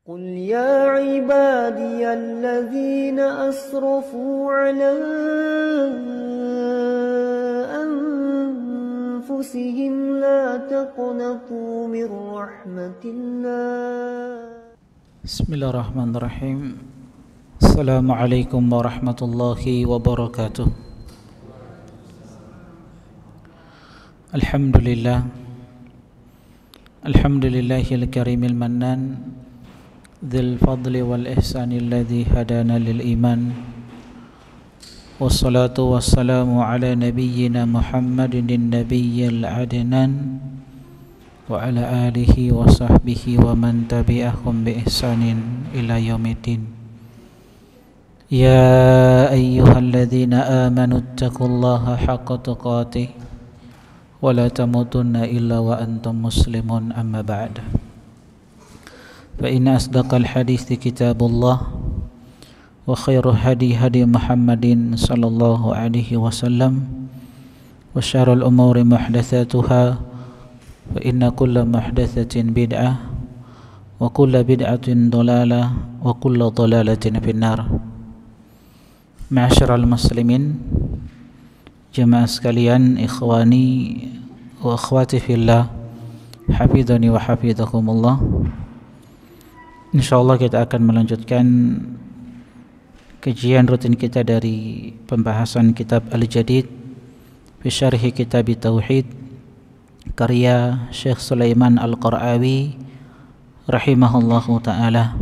قل يا عبادي الذين أسرفوا على أنفسهم لا تقنطوا من رحمة الله. بسم الله الرحمن الرحيم. السلام عليكم ورحمة الله وبركاته. الحمد لله الكريم المنان ذي الفضل والإحسان الذي هدانا للإيمان، والصلاة والسلام على نبينا محمد النبي العدنان وعلى آله وصحبه ومن تبعهم بإحسان إلى يوم الدين. يا أيها الذين آمنوا اتقوا الله حق تقاته ولا تموتن إلا وأنتم مسلمون. أما بعد، فإن أصدق الحديث كتاب الله، وخير هدي هدي محمد صلى الله عليه وسلم، وشر الأمور محدثاتها، فإن كل محدثة بدعة، وكل بدعة ضلالة، وكل ضلالة في النار. Ma'asyiral muslimin, jemaah sekalian, ikhwani wa akhwati fillah, hafidhani wa hafidhakumullah. Insyaallah kita akan melanjutkan kajian rutin kita dari pembahasan kitab Al-Jadid fi syarhi kitab Tauhid karya Syekh Sulaiman Al-Qara'awi rahimahullahu ta'ala.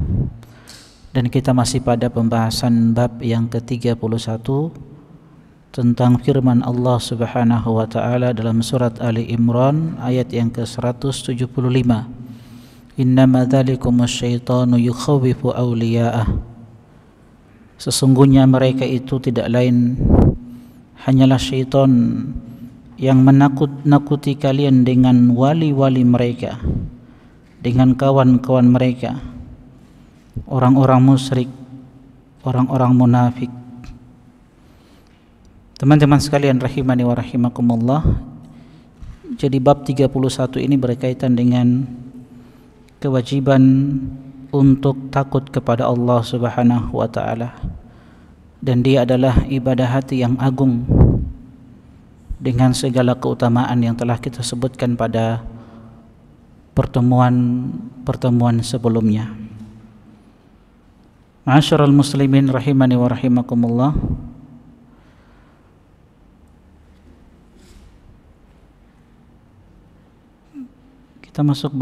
Dan kita masih pada pembahasan bab yang ke-31 tentang firman Allah Subhanahu wa ta'ala dalam surat Ali Imran ayat yang ke-175. Innama dzalikumus syaitanu yukhawwifu awliya'ah. Sesungguhnya mereka itu tidak lain hanyalah syaitan yang menakut-nakuti kalian dengan wali-wali mereka, dengan kawan-kawan mereka, orang-orang musyrik, orang-orang munafik. Teman-teman sekalian rahimani wa rahimakumullah, jadi bab 31 ini berkaitan dengan kewajiban untuk takut kepada Allah Subhanahu wa ta'ala, dan dia adalah ibadah hati yang agung dengan segala keutamaan yang telah kita sebutkan pada pertemuan sebelumnya. Ma'asyiral muslimin rahimani wa rahimakumullah, kita masuk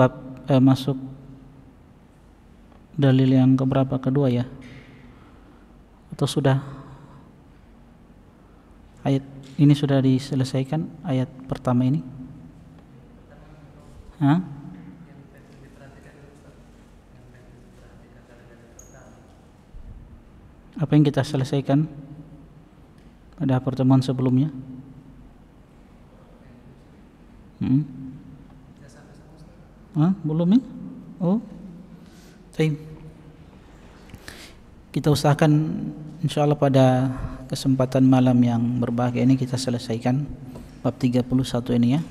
dalil yang keberapa? Kedua ya? Atau sudah? Ayat ini sudah diselesaikan, ayat pertama ini? Hah? Apa yang kita selesaikan pada pertemuan sebelumnya? Belum ya? Oh, baik. Kita usahakan insyaallah pada kesempatan malam yang berbahagia ini kita selesaikan bab 31 ini ya.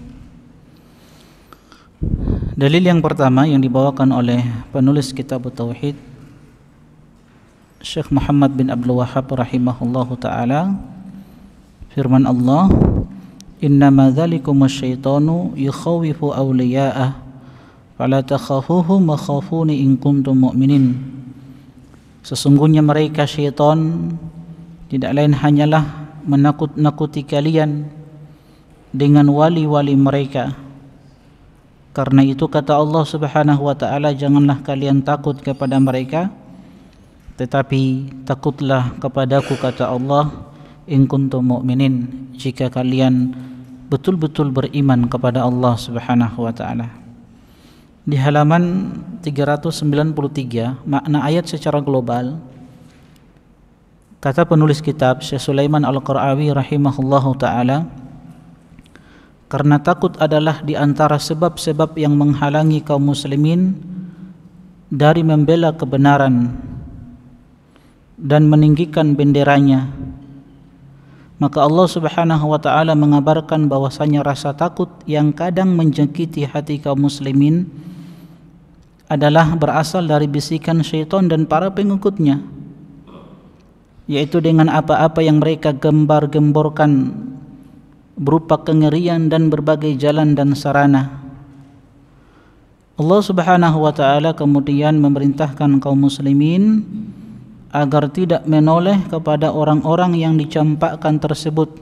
Dalil yang pertama yang dibawakan oleh penulis kitab Tauhid Syekh Muhammad bin Abdul Wahhab rahimahullahu ta'ala, firman Allah, innama dzalikumus syaitanu yukhawwifu awliya'ah fala takhafuhum wa khafuni in kuntum mu'minin. Sesungguhnya mereka syaitan tidak lain hanyalah menakut-nakuti kalian dengan wali-wali mereka. Karena itu kata Allah Subhanahu wa ta'ala, janganlah kalian takut kepada mereka, tetapi takutlah kepadaku, kata Allah, in kuntum mu'minin, jika kalian betul-betul beriman kepada Allah Subhanahu wa ta'ala. Di halaman 393, makna ayat secara global, kata penulis kitab Syekh Sulaiman Al-Qara'awi rahimahullahu ta'ala, karena takut adalah di antara sebab-sebab yang menghalangi kaum muslimin dari membela kebenaran dan meninggikan benderanya, maka Allah Subhanahu wa ta'ala mengabarkan bahwasanya rasa takut yang kadang menjangkiti hati kaum muslimin adalah berasal dari bisikan syaitan dan para pengikutnya, yaitu dengan apa-apa yang mereka gembar-gemborkan berupa kengerian dan berbagai jalan dan sarana. Allah Subhanahu wa ta'ala kemudian memerintahkan kaum muslimin agar tidak menoleh kepada orang-orang yang dicampakkan tersebut.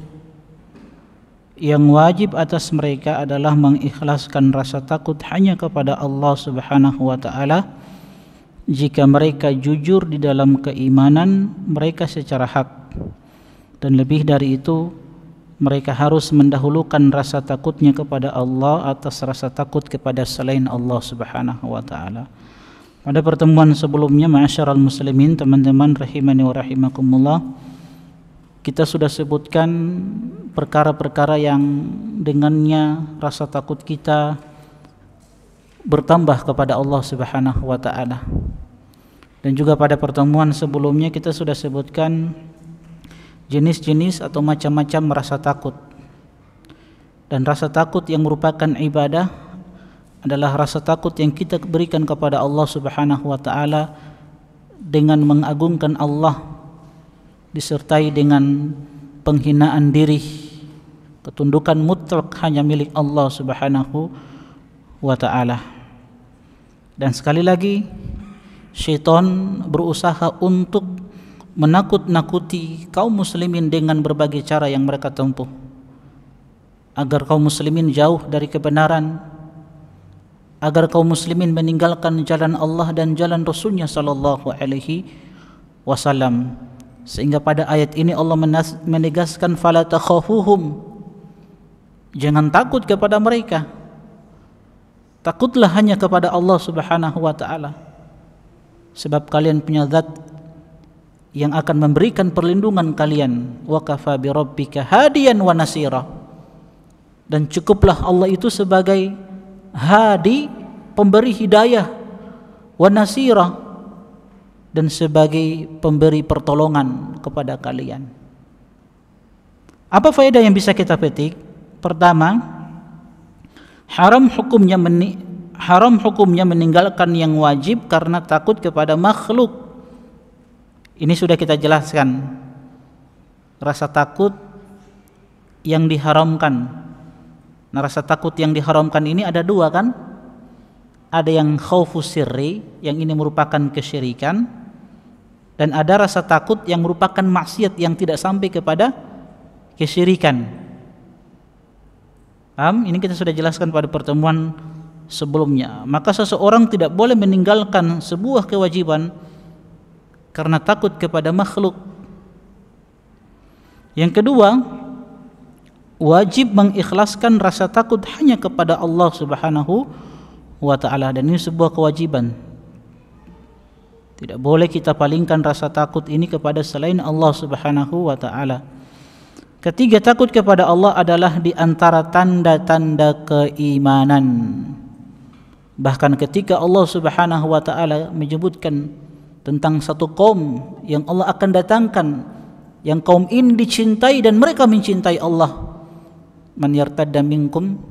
Yang wajib atas mereka adalah mengikhlaskan rasa takut hanya kepada Allah Subhanahu wa ta'ala jika mereka jujur di dalam keimanan mereka secara hak. Dan lebih dari itu, mereka harus mendahulukan rasa takutnya kepada Allah atas rasa takut kepada selain Allah Subhanahu wa ta'ala. Pada pertemuan sebelumnya, ma'asyiral muslimin, teman-teman rahimani wa rahimakumullah, kita sudah sebutkan perkara-perkara yang dengannya rasa takut kita bertambah kepada Allah Subhanahu wa ta'ala. Dan juga pada pertemuan sebelumnya kita sudah sebutkan jenis-jenis atau macam-macam rasa takut. Dan rasa takut yang merupakan ibadah adalah rasa takut yang kita berikan kepada Allah Subhanahu wa ta'ala dengan mengagungkan Allah, disertai dengan penghinaan diri, ketundukan mutlak hanya milik Allah Subhanahu wa ta'ala. Dan sekali lagi, syaitan berusaha untuk menakut-nakuti kaum muslimin dengan berbagai cara yang mereka tempuh agar kaum muslimin jauh dari kebenaran, agar kaum muslimin meninggalkan jalan Allah dan jalan Rasulnya sallallahu alaihi wasallam. Sehingga pada ayat ini Allah menegaskan fala takhafuhum, jangan takut kepada mereka, takutlah hanya kepada Allah Subhanahu wa ta'ala, sebab kalian punya zat yang akan memberikan perlindungan kalian. Wa kafa bi rabbika hadiyan wa nasira, dan cukuplah Allah itu sebagai hadi, pemberi hidayah, wa nasira, dan sebagai pemberi pertolongan kepada kalian. Apa faedah yang bisa kita petik? Pertama, haram hukumnya meninggalkan yang wajib karena takut kepada makhluk. Ini sudah kita jelaskan. Rasa takut yang diharamkan. Nah, rasa takut yang diharamkan ini ada dua kan? Ada yang khaufus sirri, yang ini merupakan kesyirikan, dan ada rasa takut yang merupakan maksiat yang tidak sampai kepada kesyirikan. Paham? Ini kita sudah jelaskan pada pertemuan sebelumnya. Maka seseorang tidak boleh meninggalkan sebuah kewajiban karena takut kepada makhluk. Yang kedua, wajib mengikhlaskan rasa takut hanya kepada Allah Subhanahu wa ta'ala, dan ini sebuah kewajiban. Tidak boleh kita palingkan rasa takut ini kepada selain Allah Subhanahu wa ta'ala. Ketiga, takut kepada Allah adalah di antara tanda-tanda keimanan. Bahkan ketika Allah Subhanahu wa ta'ala menyebutkan tentang satu kaum yang Allah akan datangkan, yang kaum ini dicintai dan mereka mencintai Allah. Man yartadda minkum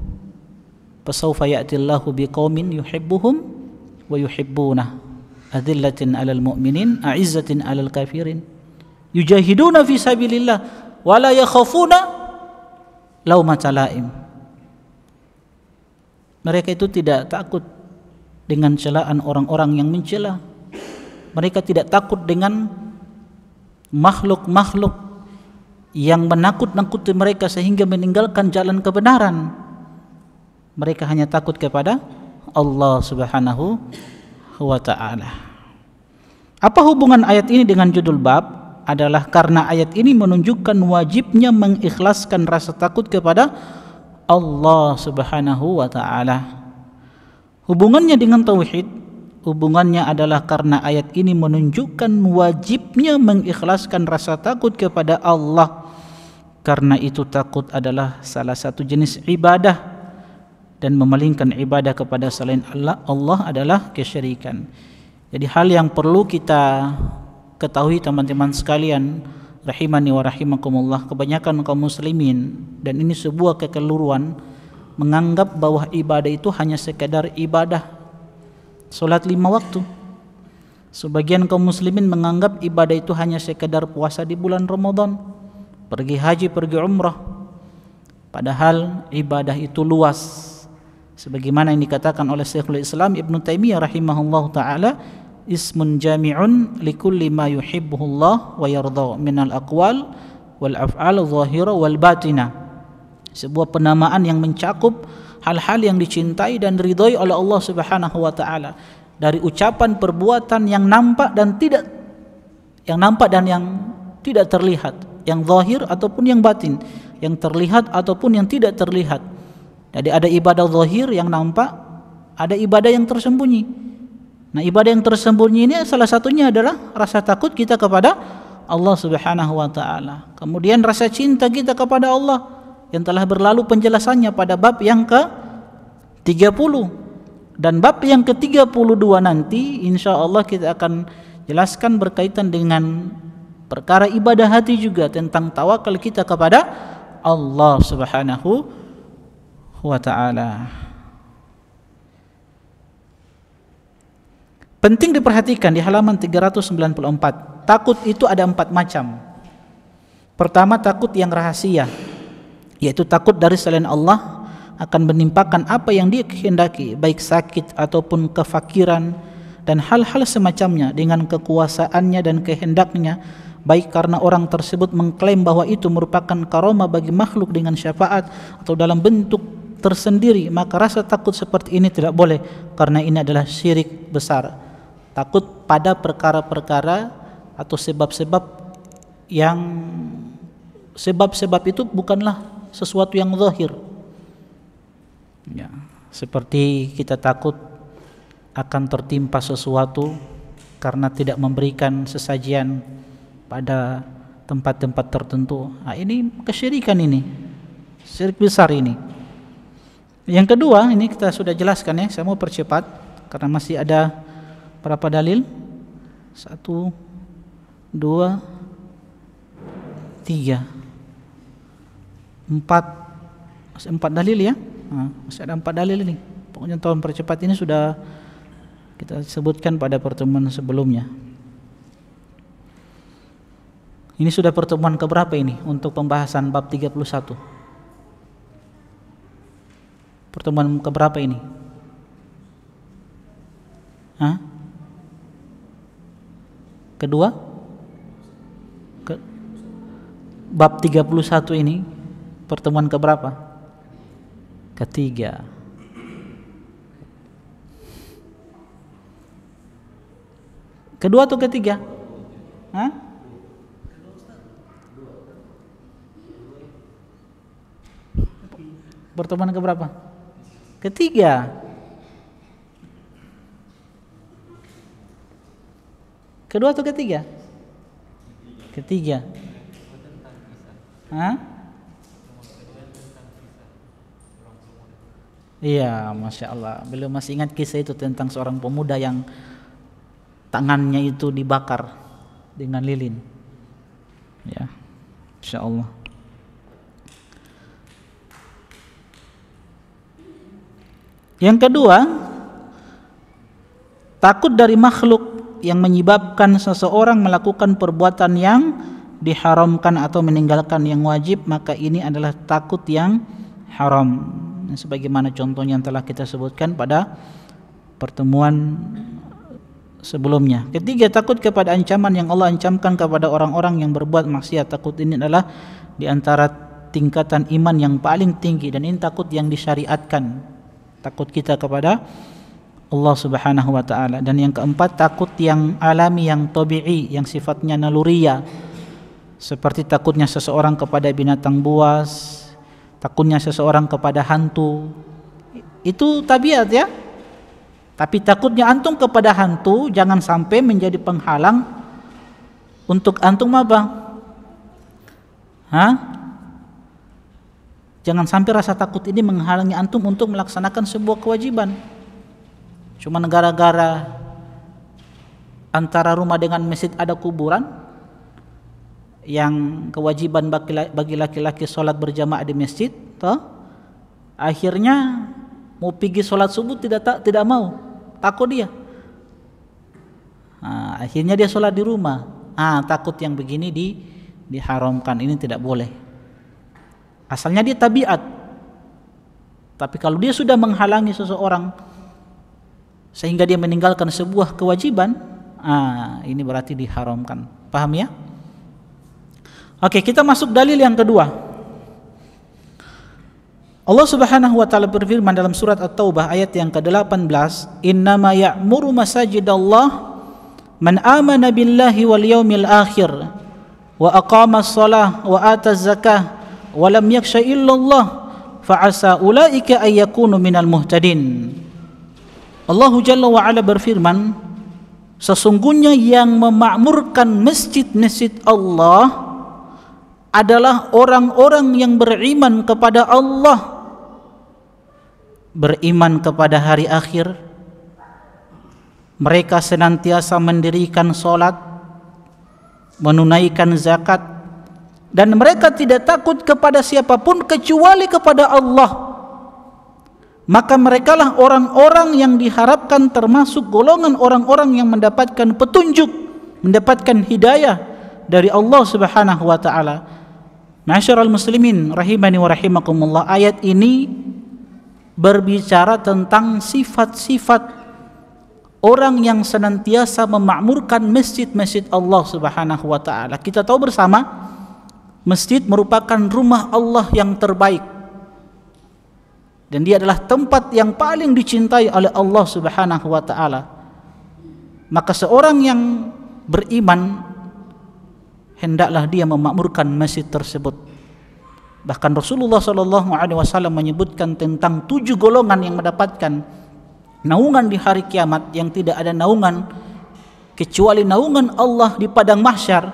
fasawfa ya'tillahu biqaumin yuhibbuhum wa yuhibbunah. Adillatin 'alal mu'minin, a'izzatin 'alal kafirin, yujahiduna fi sabilillah wa la yakhafuna laumata laim. Mereka itu tidak takut dengan celaan orang-orang yang mencela. Mereka tidak takut dengan makhluk-makhluk yang menakut-nakuti mereka sehingga meninggalkan jalan kebenaran. Mereka hanya takut kepada Allah Subhanahu wa ta'ala. Apa hubungan ayat ini dengan judul bab? Adalah karena ayat ini menunjukkan wajibnya mengikhlaskan rasa takut kepada Allah Subhanahu wa ta'ala. Hubungannya dengan tauhid, hubungannya adalah karena ayat ini menunjukkan wajibnya mengikhlaskan rasa takut kepada Allah. Karena itu takut adalah salah satu jenis ibadah, dan memalingkan ibadah kepada selain Allah adalah kesyirikan. Jadi hal yang perlu kita ketahui teman-teman sekalian rahimani wa rahimakumullah, kebanyakan kaum muslimin, dan ini sebuah kekeliruan, menganggap bahwa ibadah itu hanya sekedar ibadah, Salat 5 waktu. Sebagian kaum muslimin menganggap ibadah itu hanya sekedar puasa di bulan Ramadan, pergi haji, pergi umrah. Padahal ibadah itu luas. Sebagaimana yang dikatakan oleh Syekhul Islam Ibn Taimiyah rahimahullah ta'ala, ismun jami'un likulli ma yuhibbuhullah wa yardha minal aqwal wal af'al zahira wal batina. Sebuah penamaan yang mencakup hal-hal yang dicintai dan diridhai oleh Allah Subhanahu wa taala, dari ucapan, perbuatan yang nampak dan yang tidak terlihat, yang zahir ataupun yang batin, yang terlihat ataupun yang tidak terlihat. Jadi ada ibadah zahir yang nampak, ada ibadah yang tersembunyi. Nah, ibadah yang tersembunyi ini salah satunya adalah rasa takut kita kepada Allah Subhanahu wa taala. Kemudian rasa cinta kita kepada Allah yang telah berlalu penjelasannya pada bab yang ke-30, dan bab yang ke-32 nanti insyaallah kita akan jelaskan berkaitan dengan perkara ibadah hati juga, tentang tawakal kita kepada Allah Subhanahu wa taala. Penting diperhatikan di halaman 394, takut itu ada 4 macam. Pertama, takut yang rahasia, yaitu takut dari selain Allah akan menimpakan apa yang Dia kehendaki, baik sakit ataupun kefakiran dan hal-hal semacamnya dengan kekuasaannya dan kehendaknya, baik karena orang tersebut mengklaim bahwa itu merupakan karomah bagi makhluk dengan syafaat atau dalam bentuk tersendiri. Maka rasa takut seperti ini tidak boleh, karena ini adalah syirik besar. Takut pada perkara-perkara atau sebab-sebab itu bukanlah sesuatu yang zahir. Ya, seperti kita takut akan tertimpa sesuatu karena tidak memberikan sesajian pada tempat-tempat tertentu. Nah, ini kesyirikan, ini syirik besar ini. Yang kedua, ini kita sudah jelaskan ya, saya mau percepat karena masih ada berapa dalil? 1, 2, 3, 4, masih 4 dalil ya. Masih ada 4 dalil ini. Pokoknya tahun percepat ini sudah kita sebutkan pada pertemuan sebelumnya. Ini sudah pertemuan keberapa ini untuk pembahasan bab 31? Pertemuan keberapa ini? Kedua? Bab 31 ini pertemuan keberapa? Ketiga. Kedua atau ketiga? Pertemuan keberapa? Ketiga. Kedua atau ketiga? Ketiga. Iya, Masya Allah. Beliau masih ingat kisah itu tentang seorang pemuda yang tangannya itu dibakar dengan lilin. Ya, Masya Allah. Yang kedua, takut dari makhluk yang menyebabkan seseorang melakukan perbuatan yang diharamkan atau meninggalkan yang wajib, maka ini adalah takut yang haram. Sebagaimana contohnya yang telah kita sebutkan pada pertemuan sebelumnya. Ketiga, takut kepada ancaman yang Allah ancamkan kepada orang-orang yang berbuat maksiat. Takut ini adalah di antara tingkatan iman yang paling tinggi, dan ini takut yang disyariatkan. Takut kita kepada Allah Subhanahu wa taala. Dan yang keempat, takut yang alami, yang tabi'i, yang sifatnya naluriya, seperti takutnya seseorang kepada binatang buas, takutnya seseorang kepada hantu. Itu tabiat ya. Tapi takutnya antum kepada hantu jangan sampai menjadi penghalang untuk antum apa? Jangan sampai rasa takut ini menghalangi antum untuk melaksanakan sebuah kewajiban. Cuma gara-gara antara rumah dengan masjid ada kuburan, yang kewajiban bagi laki-laki sholat berjamaah di masjid, akhirnya mau pergi sholat subuh tidak mau, takut dia. Akhirnya dia sholat di rumah. Takut yang begini diharamkan, ini tidak boleh. Asalnya dia tabiat, tapi kalau dia sudah menghalangi seseorang sehingga dia meninggalkan sebuah kewajiban, ini berarti diharamkan. Paham ya? Oke, kita masuk dalil yang kedua. Allah Subhanahu wa taala berfirman dalam surat At-Taubah ayat yang ke-18, "Innama ya'muru masajidallah man amana billahi wal yaumil akhir wa aqamas shalah wa ataz zakah wa lam yakhsha illallah fa'asa ulaika ay yakunu minal muhtadin." Allah Jalla wa Ala berfirman, sesungguhnya yang memakmurkan masjid-masjid Allah adalah orang-orang yang beriman kepada Allah, beriman kepada hari akhir. Mereka senantiasa mendirikan sholat, menunaikan zakat, dan mereka tidak takut kepada siapapun kecuali kepada Allah. Maka merekalah orang-orang yang diharapkan termasuk golongan orang-orang yang mendapatkan petunjuk, mendapatkan hidayah dari Allah Subhanahu wa taala. Ma'asyiral muslimin rahimani wa rahimakumullah, ayat ini berbicara tentang sifat-sifat orang yang senantiasa memakmurkan masjid-masjid Allah Subhanahu wa taala. Kita tahu bersama, masjid merupakan rumah Allah yang terbaik, dan dia adalah tempat yang paling dicintai oleh Allah Subhanahu wa taala. Maka seorang yang beriman hendaklah dia memakmurkan masjid tersebut. Bahkan Rasulullah SAW menyebutkan tentang 7 golongan yang mendapatkan naungan di hari kiamat, yang tidak ada naungan kecuali naungan Allah di padang mahsyar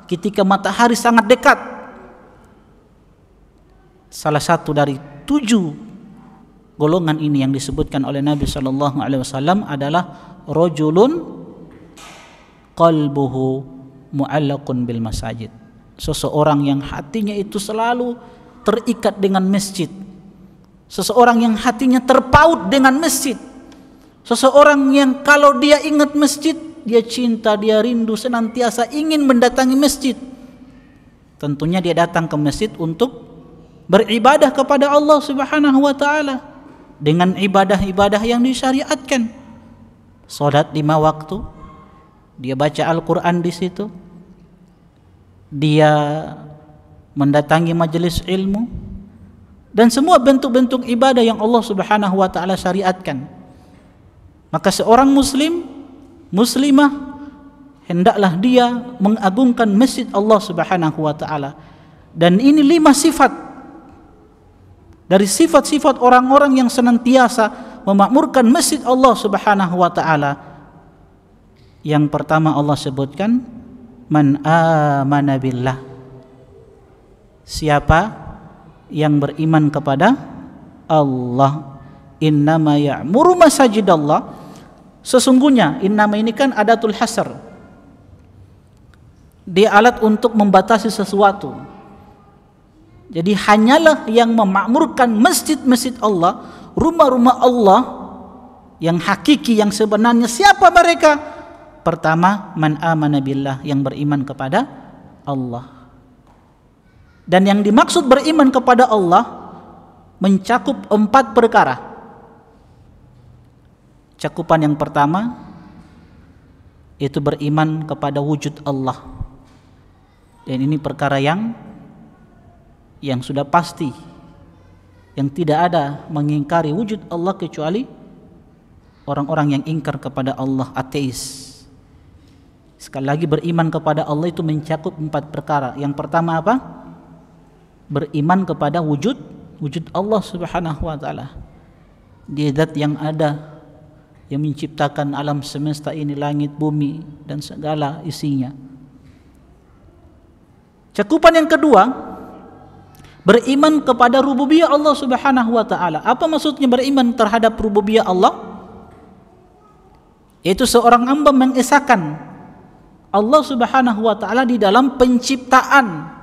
ketika matahari sangat dekat. Salah satu dari 7 golongan ini yang disebutkan oleh Nabi SAW adalah rajulun qalbuhu mu'allaqun bil masajid, seseorang yang hatinya itu selalu terikat dengan masjid, seseorang yang hatinya terpaut dengan masjid, seseorang yang kalau dia ingat masjid, dia cinta, dia rindu, senantiasa ingin mendatangi masjid. Tentunya dia datang ke masjid untuk beribadah kepada Allah Subhanahu wa taala dengan ibadah-ibadah yang disyariatkan. Salat 5 waktu, dia baca Al-Quran di situ, dia mendatangi majelis ilmu, dan semua bentuk-bentuk ibadah yang Allah Subhanahu wa taala syariatkan. Maka seorang muslim, muslimah, hendaklah dia mengagungkan masjid Allah Subhanahu wa taala. Dan ini 5 sifat dari sifat-sifat orang-orang yang senantiasa memakmurkan masjid Allah Subhanahu wa taala. Yang pertama Allah sebutkan, man amana billah, siapa yang beriman kepada Allah. Innama ya'muru masajidallah, sesungguhnya, innama ini kan adatul hasr, dia alat untuk membatasi sesuatu. Jadi hanyalah yang memakmurkan masjid-masjid Allah, rumah-rumah Allah yang hakiki, yang sebenarnya. Siapa mereka? Pertama, man amana billah, yang beriman kepada Allah. Dan yang dimaksud beriman kepada Allah mencakup 4 perkara. Cakupan yang pertama itu beriman kepada wujud Allah. Dan ini perkara yang sudah pasti, yang tidak ada mengingkari wujud Allah kecuali orang-orang yang ingkar kepada Allah, ateis. Sekali lagi, beriman kepada Allah itu mencakup 4 perkara. Yang pertama apa? Beriman kepada wujud Allah Subhanahu wa taala. Dia zat yang ada, yang menciptakan alam semesta ini, langit, bumi, dan segala isinya. Cakupan yang kedua, beriman kepada rububiyah Allah Subhanahu wa taala. Apa maksudnya beriman terhadap rububiyah Allah? Yaitu seorang hamba mengesahkan Allah Subhanahu wa taala di dalam penciptaan.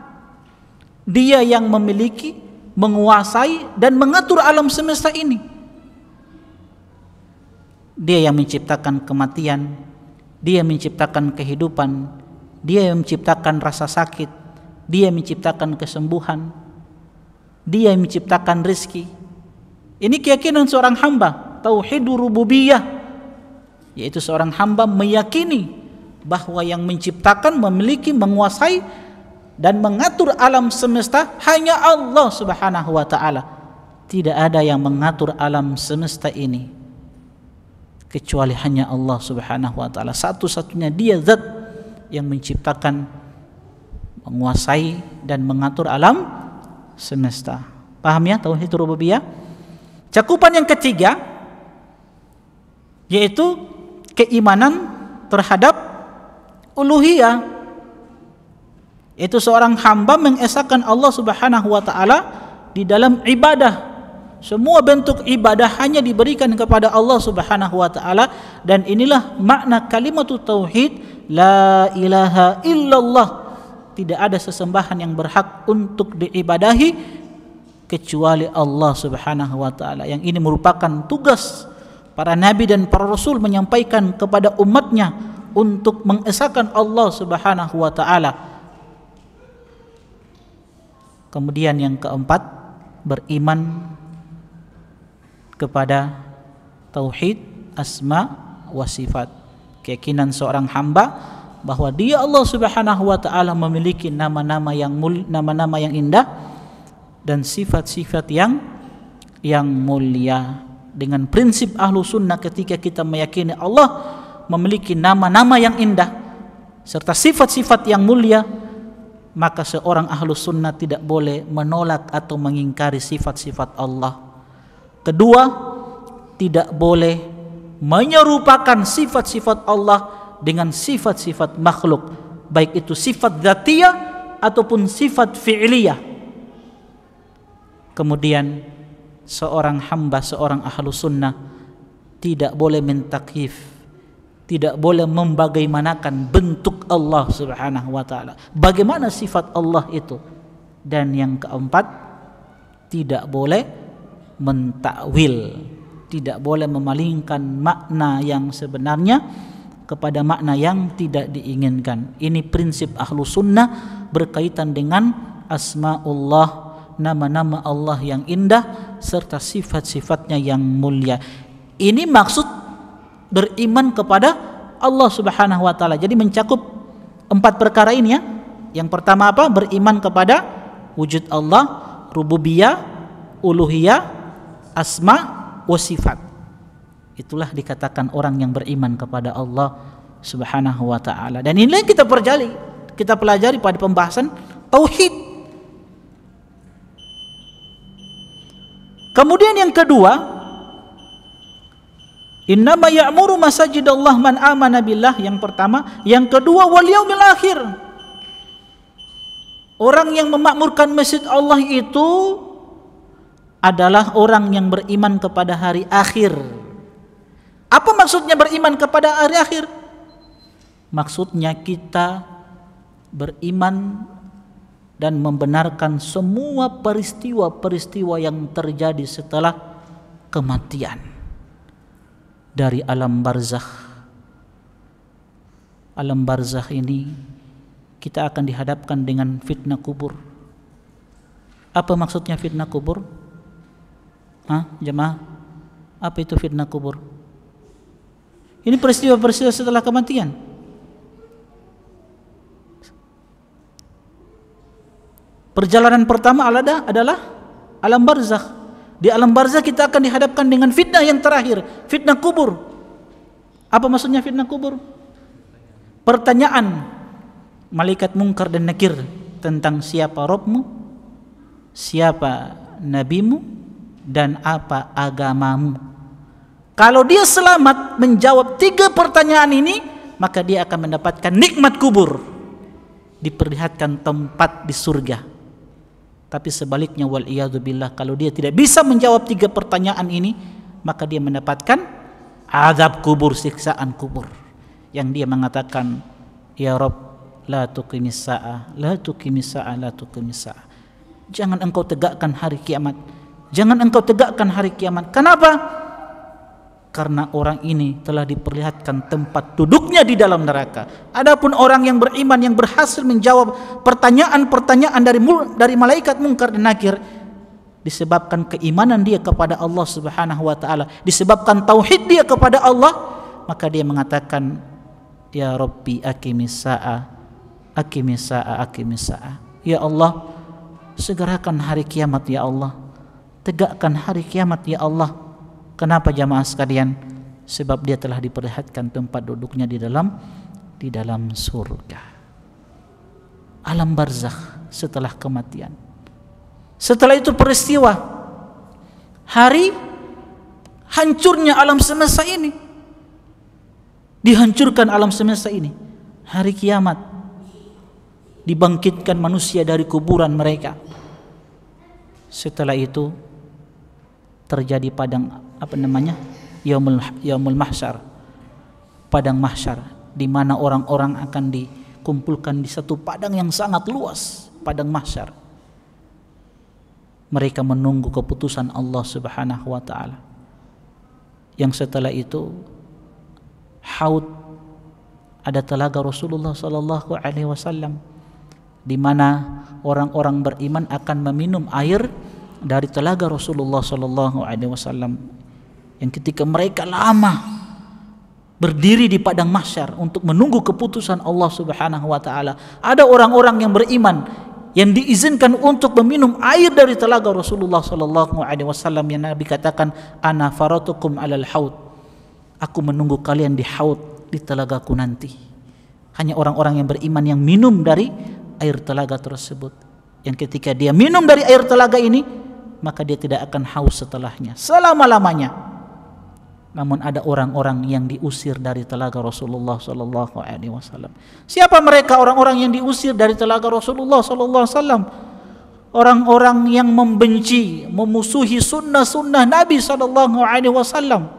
Dia yang memiliki, menguasai, dan mengatur alam semesta ini. Dia yang menciptakan kematian, Dia menciptakan kehidupan, Dia yang menciptakan rasa sakit, Dia yang menciptakan kesembuhan, Dia yang menciptakan rezeki. Ini keyakinan seorang hamba, tauhidur rububiyah, yaitu seorang hamba meyakini bahwa yang menciptakan, memiliki, menguasai dan mengatur alam semesta hanya Allah Subhanahu wa taala. Tidak ada yang mengatur alam semesta ini kecuali hanya Allah Subhanahu wa taala. Satu-satunya Dia zat yang menciptakan, menguasai dan mengatur alam semesta. Paham ya tauhid rububiyah? Cakupan yang ketiga yaitu keimanan terhadap uluhiyah, yaitu seorang hamba mengesahkan Allah Subhanahu wa taala di dalam ibadah. Semua bentuk ibadah hanya diberikan kepada Allah Subhanahu wa taala, dan inilah makna kalimat tauhid, la ilaha illallah. Tidak ada sesembahan yang berhak untuk diibadahi kecuali Allah Subhanahu wa taala. Yang ini merupakan tugas para nabi dan para rasul menyampaikan kepada umatnya untuk mengesahkan Allah Subhanahu wa taala. Kemudian yang keempat, beriman kepada tauhid asma wa sifat. Keyakinan seorang hamba bahwa Dia Allah Subhanahu wa taala memiliki nama-nama yang indah dan sifat-sifat yang mulia. Dengan prinsip ahlu sunnah, ketika kita meyakini Allah memiliki nama-nama yang indah serta sifat-sifat yang mulia, maka seorang ahlu sunnah tidak boleh menolak atau mengingkari sifat-sifat Allah. Kedua, tidak boleh menyerupakan sifat-sifat Allah dengan sifat-sifat makhluk, baik itu sifat dzatiyah ataupun sifat fi'liyah. Kemudian seorang hamba, seorang ahlu sunnah tidak boleh mentakyif, tidak boleh membagaimanakan bentuk Allah Subhanahu wa taala, bagaimana sifat Allah itu. Dan yang keempat, tidak boleh mentakwil, tidak boleh memalingkan makna yang sebenarnya kepada makna yang tidak diinginkan. Ini prinsip ahlu sunnah berkaitan dengan asmaullah, nama-nama Allah yang indah serta sifat-sifatnya yang mulia. Ini maksud beriman kepada Allah Subhanahu wa taala. Jadi mencakup 4 perkara ini ya. Yang pertama apa? Beriman kepada wujud Allah, rububiyah, uluhiyah, asma wa sifat. Itulah dikatakan orang yang beriman kepada Allah Subhanahu wa taala. Dan inilah yang kita pelajari pada pembahasan tauhid. Kemudian yang kedua, innama ya'muru masajidallah man amana billah, yang pertama. Yang kedua, wal yaumil akhir. Orang yang memakmurkan masjid Allah itu adalah orang yang beriman kepada hari akhir. Apa maksudnya beriman kepada hari akhir? Maksudnya kita beriman dan membenarkan semua peristiwa-peristiwa yang terjadi setelah kematian. Dari alam barzakh. Alam barzakh ini kita akan dihadapkan dengan fitnah kubur. Apa maksudnya fitnah kubur? Jemaah, apa itu fitnah kubur? Ini peristiwa-peristiwa setelah kematian. Perjalanan pertama adalah alam barzakh. Di alam barzakh kita akan dihadapkan dengan fitnah yang terakhir, fitnah kubur. Apa maksudnya fitnah kubur? Pertanyaan malaikat Munkar dan Nakir tentang siapa Rabbmu, siapa nabimu, dan apa agamamu. Kalau dia selamat menjawab 3 pertanyaan ini, maka dia akan mendapatkan nikmat kubur, diperlihatkan tempat di surga. Tapi sebaliknya, wal iyadu billah, kalau dia tidak bisa menjawab 3 pertanyaan ini, maka dia mendapatkan azab kubur, siksaan kubur, yang dia mengatakan, ya Rabb, la tuqimis sa'ah, la tuqimis sa'ah, la tuqimis sa'ah. Jangan engkau tegakkan hari kiamat, jangan engkau tegakkan hari kiamat. Kenapa? karena orang ini telah diperlihatkan tempat duduknya di dalam neraka. Adapun orang yang beriman yang berhasil menjawab pertanyaan-pertanyaan dari malaikat Munkar dan Nakir, disebabkan keimanan dia kepada Allah Subhanahu wa taala, disebabkan tauhid dia kepada Allah, maka dia mengatakan, ya Rabbi aqimis sa'a, aqimis sa'a, aqimis sa'a. Ya Allah, segerakan hari kiamat ya Allah, tegakkan hari kiamat ya Allah. Kenapa jamaah sekalian? Sebab dia telah diperlihatkan tempat duduknya di dalam surga. Alam barzakh setelah kematian. Setelah itu peristiwa hari hancurnya alam semesta ini. Dihancurkan alam semesta ini. Hari kiamat. Dibangkitkan manusia dari kuburan mereka. Setelah itu terjadi padang yaumul mahsyar, padang mahsyar, di mana orang-orang akan dikumpulkan di satu padang yang sangat luas, padang mahsyar. Mereka menunggu keputusan Allah Subhanahu wa taala. Yang setelah itu haud, ada telaga Rasulullah sallallahu alaihi wasallam, di mana orang-orang beriman akan meminum air dari telaga Rasulullah sallallahu alaihi wasallam, yang ketika mereka lama berdiri di padang mahsyar untuk menunggu keputusan Allah Subhanahu wa taala, ada orang-orang yang beriman yang diizinkan untuk meminum air dari telaga Rasulullah sallallahu alaihi wasallam, yang Nabi katakan, ana faratukum alal haud, aku menunggu kalian di haud, di telagaku nanti. Hanya orang-orang yang beriman yang minum dari air telaga tersebut, yang ketika dia minum dari air telaga ini, maka dia tidak akan haus setelahnya selama-lamanya. Namun ada orang-orang yang diusir dari telaga Rasulullah sallallahu alaihi wasallam. Siapa mereka orang-orang yang diusir dari telaga Rasulullah sallallahu alaihi wasallam? Orang-orang yang membenci, memusuhi sunnah-sunnah Nabi sallallahu alaihi wasallam.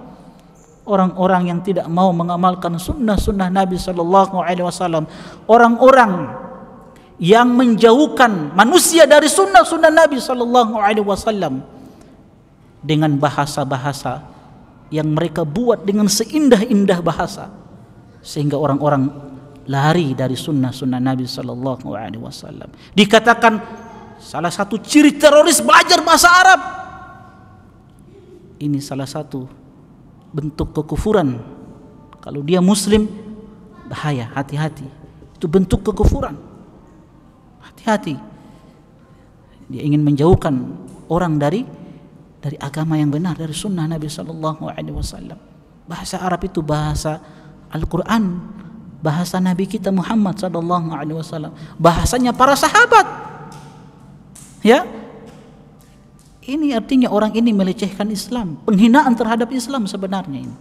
Orang-orang yang tidak mau mengamalkan sunnah-sunnah Nabi sallallahu alaihi wasallam. Orang-orang yang menjauhkan manusia dari sunnah-sunnah Nabi sallallahu alaihi wasallam dengan bahasa-bahasa yang mereka buat dengan seindah-indah bahasa, sehingga orang-orang lari dari sunnah-sunnah Nabi sallallahu alaihi wasallam. Dikatakan salah satu ciri teroris belajar bahasa Arab. Ini salah satu bentuk kekufuran. Kalau dia muslim, bahaya, hati-hati. Itu bentuk kekufuran. Hati-hati. Dia ingin menjauhkan orang dari agama yang benar, dari sunnah Nabi sallallahu alaihi wasallam. Bahasa Arab itu bahasa Al-Qur'an, bahasa Nabi kita Muhammad sallallahu alaihi wasallam, bahasanya para sahabat. Ya. Ini artinya orang ini melecehkan Islam, penghinaan terhadap Islam sebenarnya ini.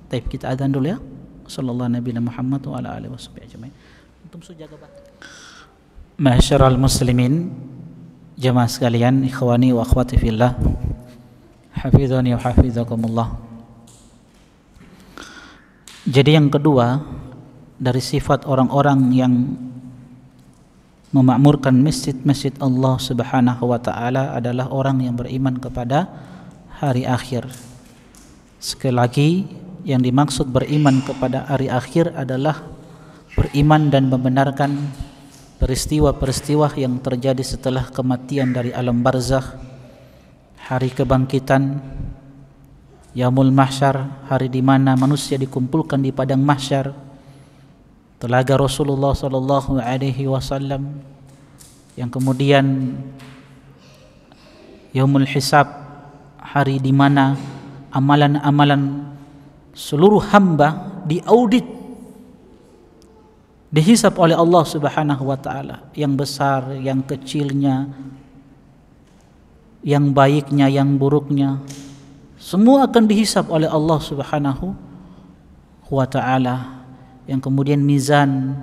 Baik, kita adzan dulu ya. Sallallahu Nabi Muhammad wa ala alihi wasallam. Antum jaga batin. Ma'asyiral muslimin, jamaah sekalian, ikhwani wa akhwati fillah, hafizani wa hafizakumullah. Jadi yang kedua dari sifat orang-orang yang memakmurkan masjid-masjid Allah Subhanahu wa taala adalah orang yang beriman kepada hari akhir. Sekali lagi, yang dimaksud beriman kepada hari akhir adalah beriman dan membenarkan peristiwa-peristiwa yang terjadi setelah kematian dari alam barzakh, hari kebangkitan, yaumul mahsyar, hari di mana manusia dikumpulkan di padang mahsyar, telaga Rasulullah sallallahu alaihi wasallam, yang kemudian yaumul hisab, hari di mana amalan-amalan seluruh hamba diaudit, dihisab oleh Allah Subhanahu wa taala, yang besar, yang kecilnya, yang baiknya, yang buruknya, semua akan dihisab oleh Allah Subhanahu wa taala. Yang kemudian mizan,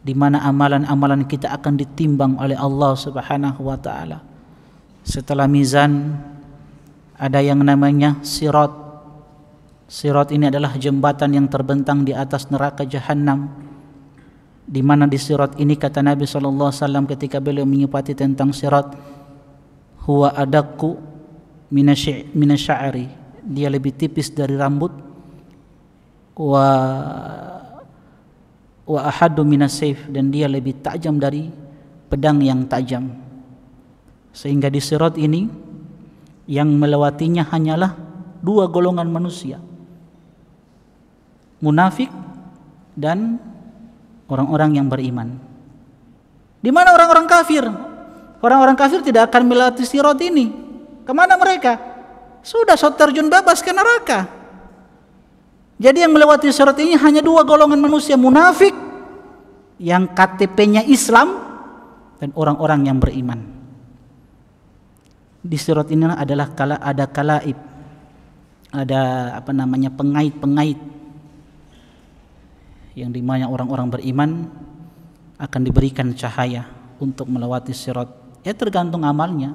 di mana amalan-amalan kita akan ditimbang oleh Allah Subhanahu wa taala. Setelah mizan ada yang namanya sirat. Sirat ini adalah jembatan yang terbentang di atas neraka jahanam, di mana di sirat ini kata Nabi sallallahu alaihi wasallam ketika beliau menyifati tentang sirat, huwa adaqu minasy'ari, dia lebih tipis dari rambut, wa ahaddu minas saif, dan dia lebih tajam dari pedang yang tajam. Sehingga di sirat ini yang melewatinya hanyalah dua golongan manusia, munafik dan orang-orang yang beriman. Di mana orang-orang kafir? Orang-orang kafir tidak akan melewati sirat ini. Kemana mereka? Sudah terjun bebas ke neraka. Jadi yang melewati sirat ini hanya dua golongan manusia, munafik yang KTP-nya Islam dan orang-orang yang beriman. Di sirat ini adalah ada kalaib, ada pengait-pengait, yang dimana orang-orang beriman akan diberikan cahaya untuk melewati sirat. Ya tergantung amalnya.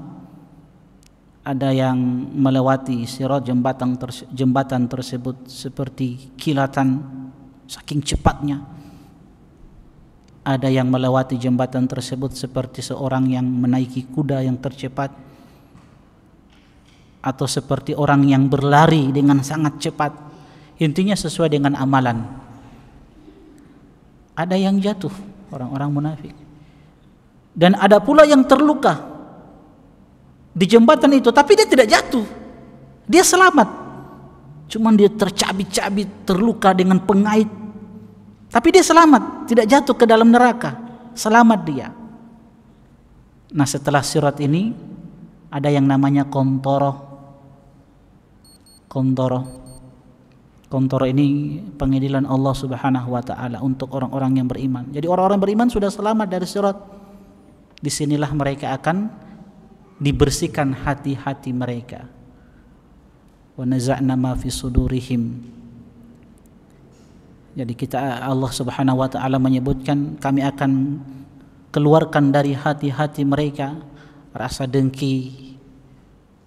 Ada yang melewati sirat jembatan tersebut seperti kilatan saking cepatnya. Ada yang melewati jembatan tersebut seperti seorang yang menaiki kuda yang tercepat, atau seperti orang yang berlari dengan sangat cepat. Intinya sesuai dengan amalan. Ada yang jatuh, orang-orang munafik, dan ada pula yang terluka di jembatan itu, tapi dia tidak jatuh, dia selamat. Cuman dia tercabik-cabik, terluka dengan pengait, tapi dia selamat, tidak jatuh ke dalam neraka, selamat dia. Nah, setelah sirat ini ada yang namanya kontoro. Kontoro ini pengadilan Allah Subhanahu wa taala untuk orang-orang yang beriman. Jadi orang-orang beriman sudah selamat dari sirat. Disinilah mereka akan dibersihkan hati-hati mereka. Wa naza'na ma fi sudurihim. Jadi Allah Subhanahu wa taala menyebutkan, kami akan keluarkan dari hati-hati mereka rasa dengki,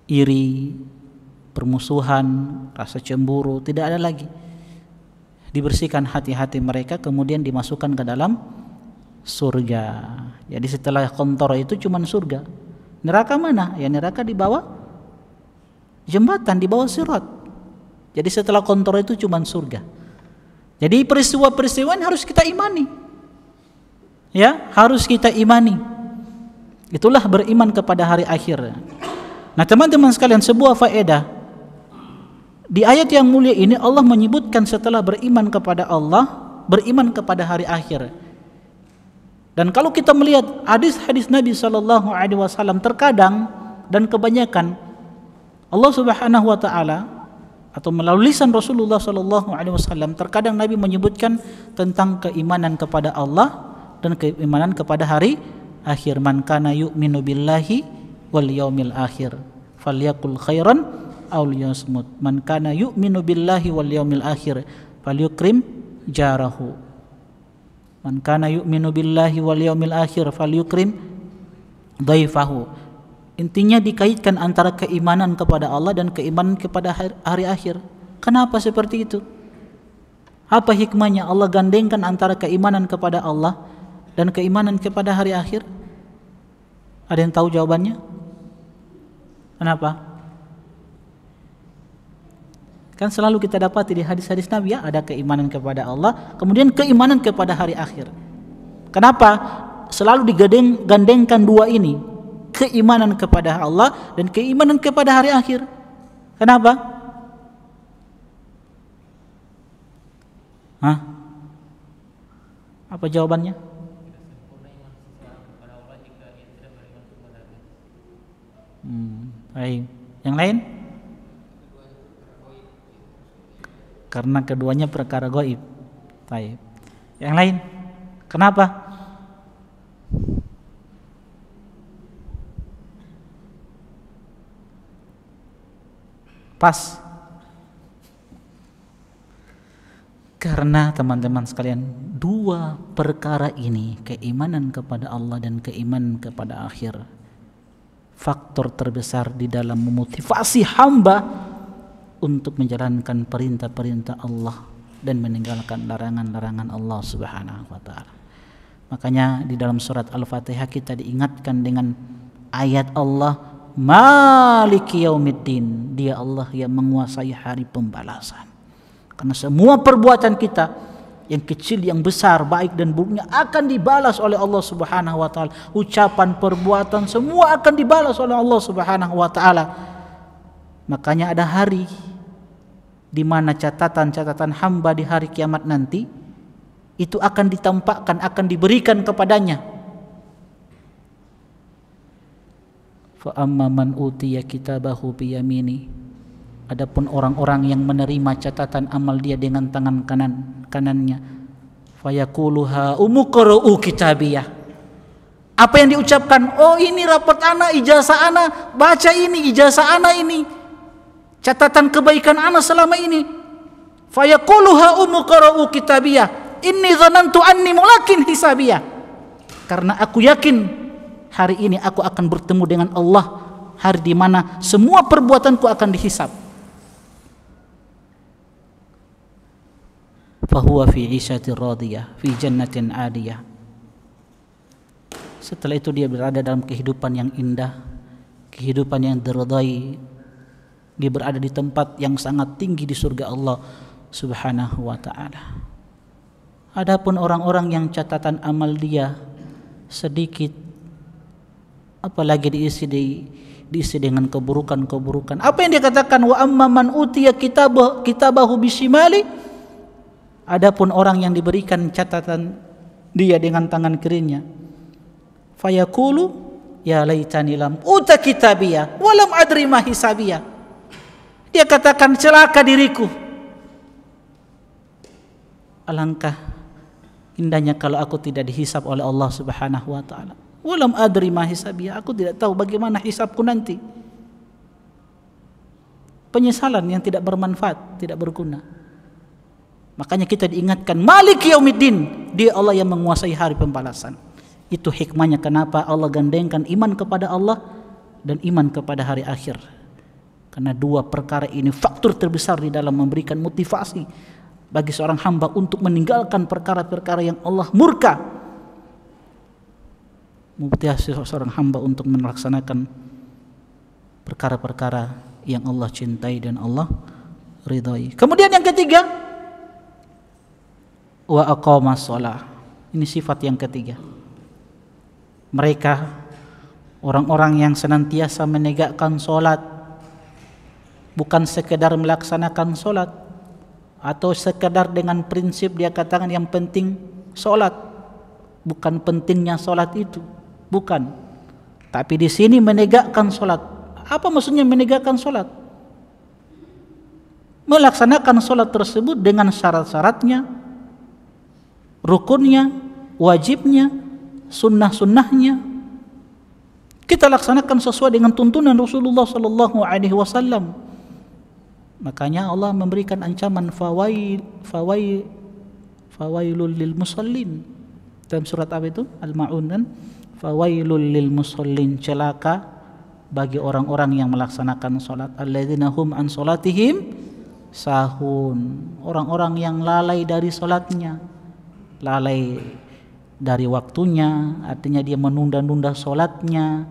iri, permusuhan, rasa cemburu, tidak ada lagi. Dibersihkan hati-hati mereka, kemudian dimasukkan ke dalam surga. Jadi setelah kontoro itu cuma surga. Neraka mana? Ya neraka di bawah jembatan, di bawah sirat. Jadi setelah kontoro itu cuma surga. Jadi peristiwa-peristiwa ini harus kita imani. Ya, harus kita imani. Itulah beriman kepada hari akhir. Nah, teman-teman sekalian, sebuah faedah. Di ayat yang mulia ini Allah menyebutkan setelah beriman kepada Allah, beriman kepada hari akhir. Dan kalau kita melihat hadis-hadis Nabi SAW, terkadang dan kebanyakan Allah Subhanahu wa taala atau melalui lisan Rasulullah SAW, terkadang Nabi menyebutkan tentang keimanan kepada Allah dan keimanan kepada hari akhir. Man kana yu'minu billahi wal yaumil akhir falyakul khairan aw liyasmut. Man kana yu'minu billahi wal yaumil akhir falyukrim jarahu. Man kana yu'minu billahi wal yaumil akhir falyukrim dhaifahu. Intinya dikaitkan antara keimanan kepada Allah dan keimanan kepada hari akhir. Kenapa seperti itu? Apa hikmahnya Allah gandengkan antara keimanan kepada Allah dan keimanan kepada hari akhir? Ada yang tahu jawabannya? Kenapa? Kan selalu kita dapati di hadis-hadis Nabi, ya, ada keimanan kepada Allah, kemudian keimanan kepada hari akhir. Kenapa selalu digandengkan dua ini? Keimanan kepada Allah dan keimanan kepada hari akhir. Kenapa? Hah? Apa jawabannya? Baik. Yang lain? Karena keduanya perkara gaib. Baik. Yang lain? Kenapa? Pas. Karena teman-teman sekalian, dua perkara ini, keimanan kepada Allah dan keimanan kepada akhir, faktor terbesar di dalam memotivasi hamba untuk menjalankan perintah-perintah Allah dan meninggalkan larangan-larangan Allah Subhanahu wa taala. Makanya di dalam surat Al-Fatihah kita diingatkan dengan ayat Allah, Maliki yaumiddin, dia Allah yang menguasai hari pembalasan. Karena semua perbuatan kita, yang kecil, yang besar, baik dan buruknya akan dibalas oleh Allah Subhanahu wa taala. Ucapan, perbuatan, semua akan dibalas oleh Allah Subhanahu wa taala. Makanya ada hari di mana catatan-catatan hamba di hari kiamat nanti itu akan ditampakkan, akan diberikan kepadanya. Fa amma man utiya kitabahu biyamini, adapun orang-orang yang menerima catatan amal dia dengan tangan kanannya, fayaqulu ha umqra'u kitabiyah. Apa yang diucapkan? Oh, ini raport ana, ijazah ana, baca ini ijazah ana, ini catatan kebaikan ana selama ini. Fayaqulu ha umqra'u kitabiyah inni dhanantu anni mulakin hisabiyah. Karena aku yakin hari ini aku akan bertemu dengan Allah, hari di mana semua perbuatanku akan dihisab. Fahuwa fi 'ishatin radiyah fi jannatin 'adiyah. Setelah itu dia berada dalam kehidupan yang indah, kehidupan yang diridai. Dia berada di tempat yang sangat tinggi di surga Allah Subhanahu wa taala. Adapun orang-orang yang catatan amal dia sedikit, apalagi diisi dengan keburukan-keburukan. Apa yang dia katakan? Wa amma man utiya kitabahu bisimali, adapun orang yang diberikan catatan dia dengan tangan kirinya, fayaqulu ya laitani lam uta kitabiyah wa lam adri ma hisabiyah. Dia katakan, celaka diriku, alangkah indahnya kalau aku tidak dihisab oleh Allah Subhanahu wa taala. Walam adri ma hisabiyah, aku tidak tahu bagaimana hisabku nanti. Penyesalan yang tidak bermanfaat, tidak berguna. Makanya kita diingatkan, Maliki yaumiddin, dia Allah yang menguasai hari pembalasan. Itu hikmahnya kenapa Allah gandengkan iman kepada Allah dan iman kepada hari akhir. Karena dua perkara ini faktor terbesar di dalam memberikan motivasi bagi seorang hamba untuk meninggalkan perkara-perkara yang Allah murka. Motivasi seorang hamba untuk melaksanakan perkara-perkara yang Allah cintai dan Allah ridhai. Kemudian yang ketiga, wa aqamas shalah. Ini sifat yang ketiga. Mereka orang-orang yang senantiasa menegakkan salat, bukan sekedar melaksanakan salat atau sekedar dengan prinsip dia katakan yang penting salat, bukan pentingnya salat itu. Bukan. Tapi di sini menegakkan salat. Apa maksudnya menegakkan salat? Melaksanakan salat tersebut dengan syarat-syaratnya, rukunnya, wajibnya, sunnah-sunnahnya. Kita laksanakan sesuai dengan tuntunan Rasulullah sallallahu alaihi wasallam. Makanya Allah memberikan ancaman fawailul lil musallin. Dalam surat apa itu? Al-Ma'un kan? Fawailul lil musallin, celaka bagi orang-orang yang melaksanakan salat. Alladzina hum an salatihim sahun, orang-orang yang lalai dari salatnya, lalai dari waktunya, artinya dia menunda-nunda salatnya,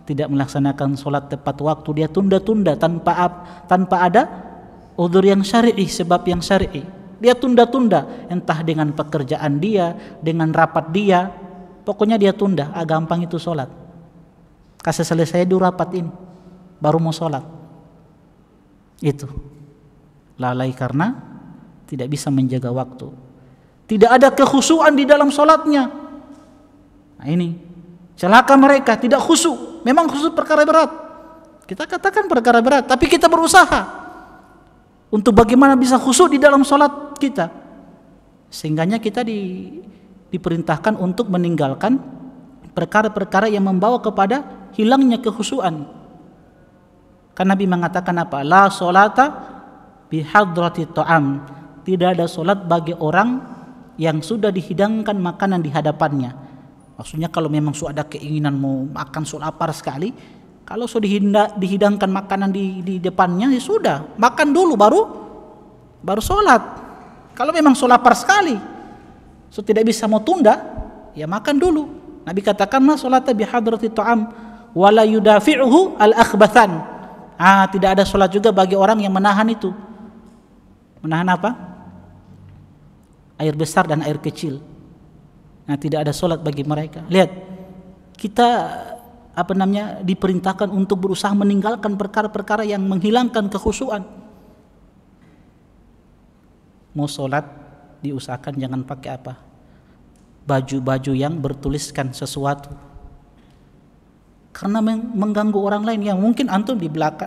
tidak melaksanakan salat tepat waktu, dia tunda-tunda tanpa ada udzur yang syar'i, sebab yang syar'i. Dia tunda-tunda, entah dengan pekerjaan dia, dengan rapat dia, pokoknya dia tunda. Gampang itu sholat. Kasih selesai dulu rapat ini, baru mau sholat. Itu lalai karena tidak bisa menjaga waktu. Tidak ada kekhusyuan di dalam sholatnya. Nah ini celaka mereka, tidak khusyuk. Memang khusyuk perkara berat, kita katakan perkara berat, tapi kita berusaha untuk bagaimana bisa khusyuk di dalam sholat kita, sehingganya kita diperintahkan untuk meninggalkan perkara-perkara yang membawa kepada hilangnya kekhusyuan. Karena Nabi mengatakan apa? La sholata bihadrati ta'am, tidak ada sholat bagi orang yang sudah dihidangkan makanan di hadapannya. Maksudnya kalau memang sudah ada keinginan mau makan, sudah lapar sekali, kalau sudah dihidangkan makanan di depannya, ya sudah, makan dulu baru sholat. Kalau memang sudah lapar sekali, tidak bisa mau tunda, ya makan dulu. Nabi katakanlah sholatnya bihadrati ta'am, wala yudafi'uhu al-akhbathan. Tidak ada salat juga bagi orang yang menahan itu. Menahan apa? Air besar dan air kecil. Tidak ada salat bagi mereka. Lihat, kita diperintahkan untuk berusaha meninggalkan perkara-perkara yang menghilangkan kekhusyuan. Mau salat diusahakan jangan pakai apa? Baju-baju yang bertuliskan sesuatu. Karena mengganggu orang lain. Yang mungkin antum di belakang,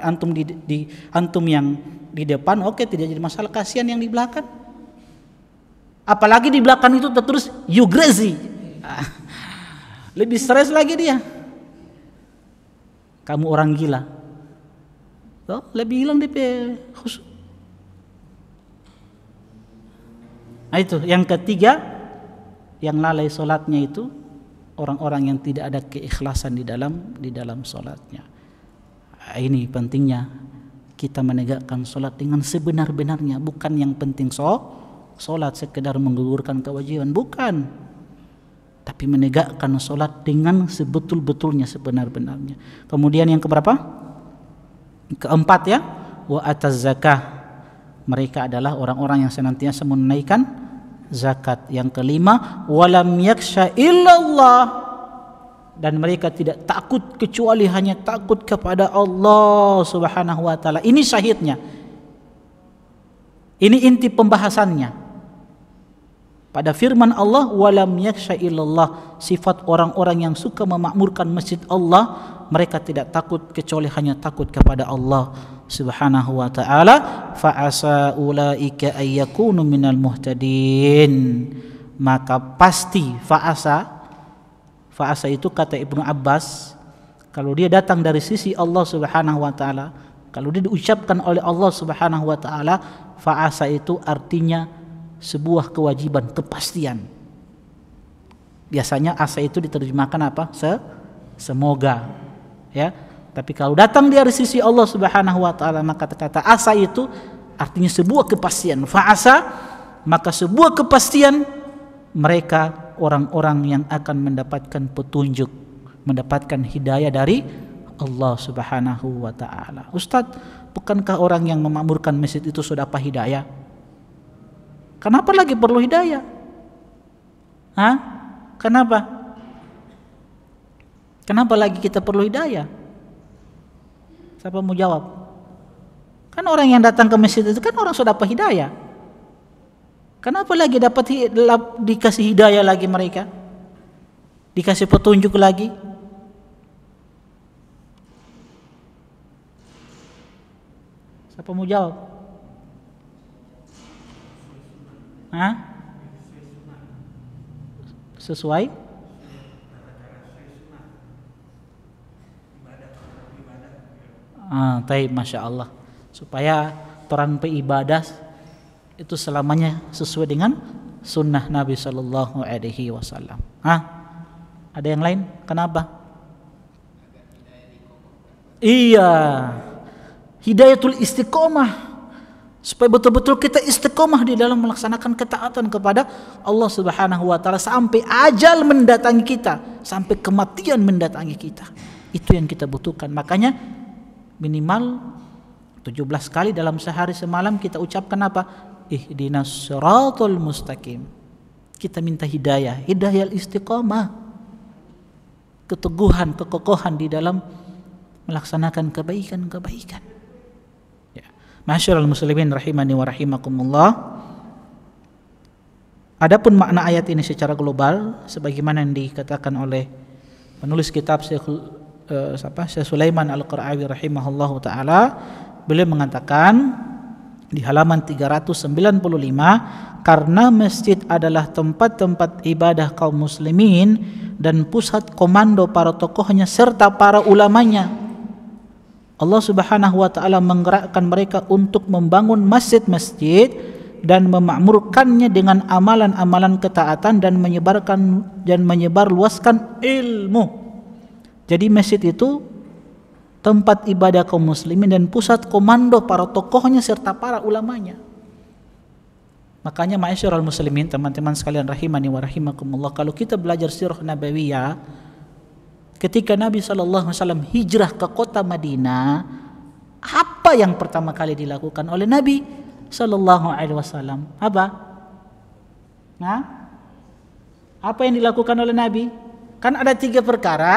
antum yang di depan oke, tidak jadi masalah, kasihan yang di belakang. Apalagi di belakang itu tertulis you crazy. Lebih stres lagi dia. Kamu orang gila. Lebih hilang DP khusyuk. Itu yang ketiga, yang lalai solatnya itu orang-orang yang tidak ada keikhlasan di dalam solatnya. Ini pentingnya kita menegakkan solat dengan sebenar-benarnya, bukan yang penting solat sekedar menggugurkan kewajiban, bukan, tapi menegakkan solat dengan sebetul-betulnya, sebenar-benarnya. Kemudian yang keberapa? Keempat ya, wa ataz zakah. Mereka adalah orang-orang yang senantiasa menunaikan zakat. Yang kelima, walam yaksha illallah, dan mereka tidak takut kecuali hanya takut kepada Allah Subhanahu wa taala. Ini syahidnya. Ini inti pembahasannya. Pada firman Allah, walam yaksha illallah, sifat orang-orang yang suka memakmurkan masjid Allah, mereka tidak takut kecuali hanya takut kepada Allah Subhanahu wa taala. Fa asa ulaika ayyakunu minal muhtadin. Maka pasti fa'asa itu kata Ibnu Abbas, kalau dia datang dari sisi Allah Subhanahu wa taala, kalau dia diucapkan oleh Allah Subhanahu wa taala, fa'asa itu artinya sebuah kewajiban, kepastian. Biasanya asa itu diterjemahkan apa? Semoga, ya. Tapi kalau datang dari sisi Allah Subhanahu wa taala, maka kata asa itu artinya sebuah kepastian. Fa'asa, maka sebuah kepastian mereka orang-orang yang akan mendapatkan petunjuk, mendapatkan hidayah dari Allah Subhanahu wa taala. Ustadz, bukankah orang yang memakmurkan masjid itu sudah apa hidayah? Kenapa lagi perlu hidayah? Kenapa? Kenapa lagi kita perlu hidayah? Siapa mau jawab? Kan orang yang datang ke masjid itu kan orang sudah apa hidayah. Kenapa lagi dikasih hidayah lagi mereka? Dikasih petunjuk lagi? Siapa mau jawab? Sesuai? Taib, Masya Allah. Supaya peran ibadah itu selamanya sesuai dengan sunnah Nabi Sallallahu Alaihi Wasallam. Ada yang lain? Kenapa? Iya, hidayatul istiqomah, supaya betul-betul kita istiqomah di dalam melaksanakan ketaatan kepada Allah Subhanahu wa taala sampai ajal mendatangi kita, sampai kematian mendatangi kita. Itu yang kita butuhkan. Makanya minimal 17 kali dalam sehari semalam kita ucapkan apa? Ihdinas siratal mustaqim. Kita minta hidayah istiqomah, keteguhan, kekokohan di dalam melaksanakan kebaikan-kebaikan. Masyaallah muslimin rahimani wa rahimakumullah. Adapun makna ayat ini secara global sebagaimana yang dikatakan oleh penulis kitab Syekh Sulaiman Al-Qarawi rahimahullahu taala, beliau mengatakan di halaman 395, karena masjid adalah tempat-tempat ibadah kaum muslimin dan pusat komando para tokohnya serta para ulamanya, Allah Subhanahu wa taala menggerakkan mereka untuk membangun masjid-masjid dan memakmurkannya dengan amalan-amalan ketaatan dan menyebarluaskan ilmu. Jadi masjid itu tempat ibadah kaum muslimin dan pusat komando para tokohnya serta para ulamanya. Makanya ma'asyiral muslimin, teman-teman sekalian rahimani wa rahimakumullah, kalau kita belajar sirah nabawiyah, ketika Nabi SAW hijrah ke kota Madinah, apa yang pertama kali dilakukan oleh Nabi SAW? Apa? Nah, apa yang dilakukan oleh Nabi? Kan ada 3 perkara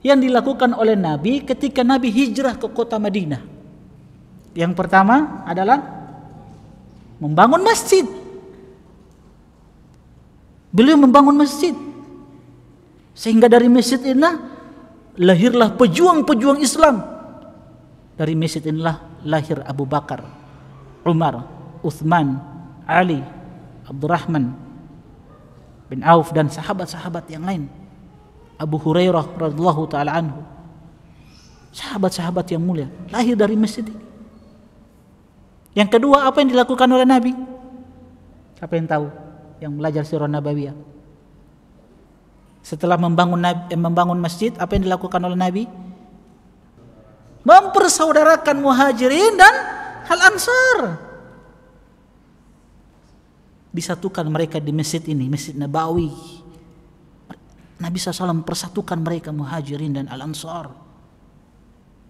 yang dilakukan oleh Nabi ketika Nabi hijrah ke kota Madinah. Yang pertama adalah membangun masjid. Beliau membangun masjid, sehingga dari masjid inilah lahirlah pejuang-pejuang Islam. Dari masjid inilah lahir Abu Bakar, Umar, Uthman, Ali, Abdurrahman bin Auf, dan sahabat-sahabat yang lain. Abu Hurairah radhiyallahu taala anhu. Sahabat-sahabat yang mulia lahir dari masjid ini. Yang kedua, apa yang dilakukan oleh Nabi? Siapa yang tahu? Yang belajar sirah nabawiyah. Setelah membangun masjid, apa yang dilakukan oleh Nabi? Mempersaudarakan muhajirin dan al-ansar. Disatukan mereka di masjid ini, Masjid Nabawi. Nabi SAW persatukan mereka, muhajirin dan al-ansar.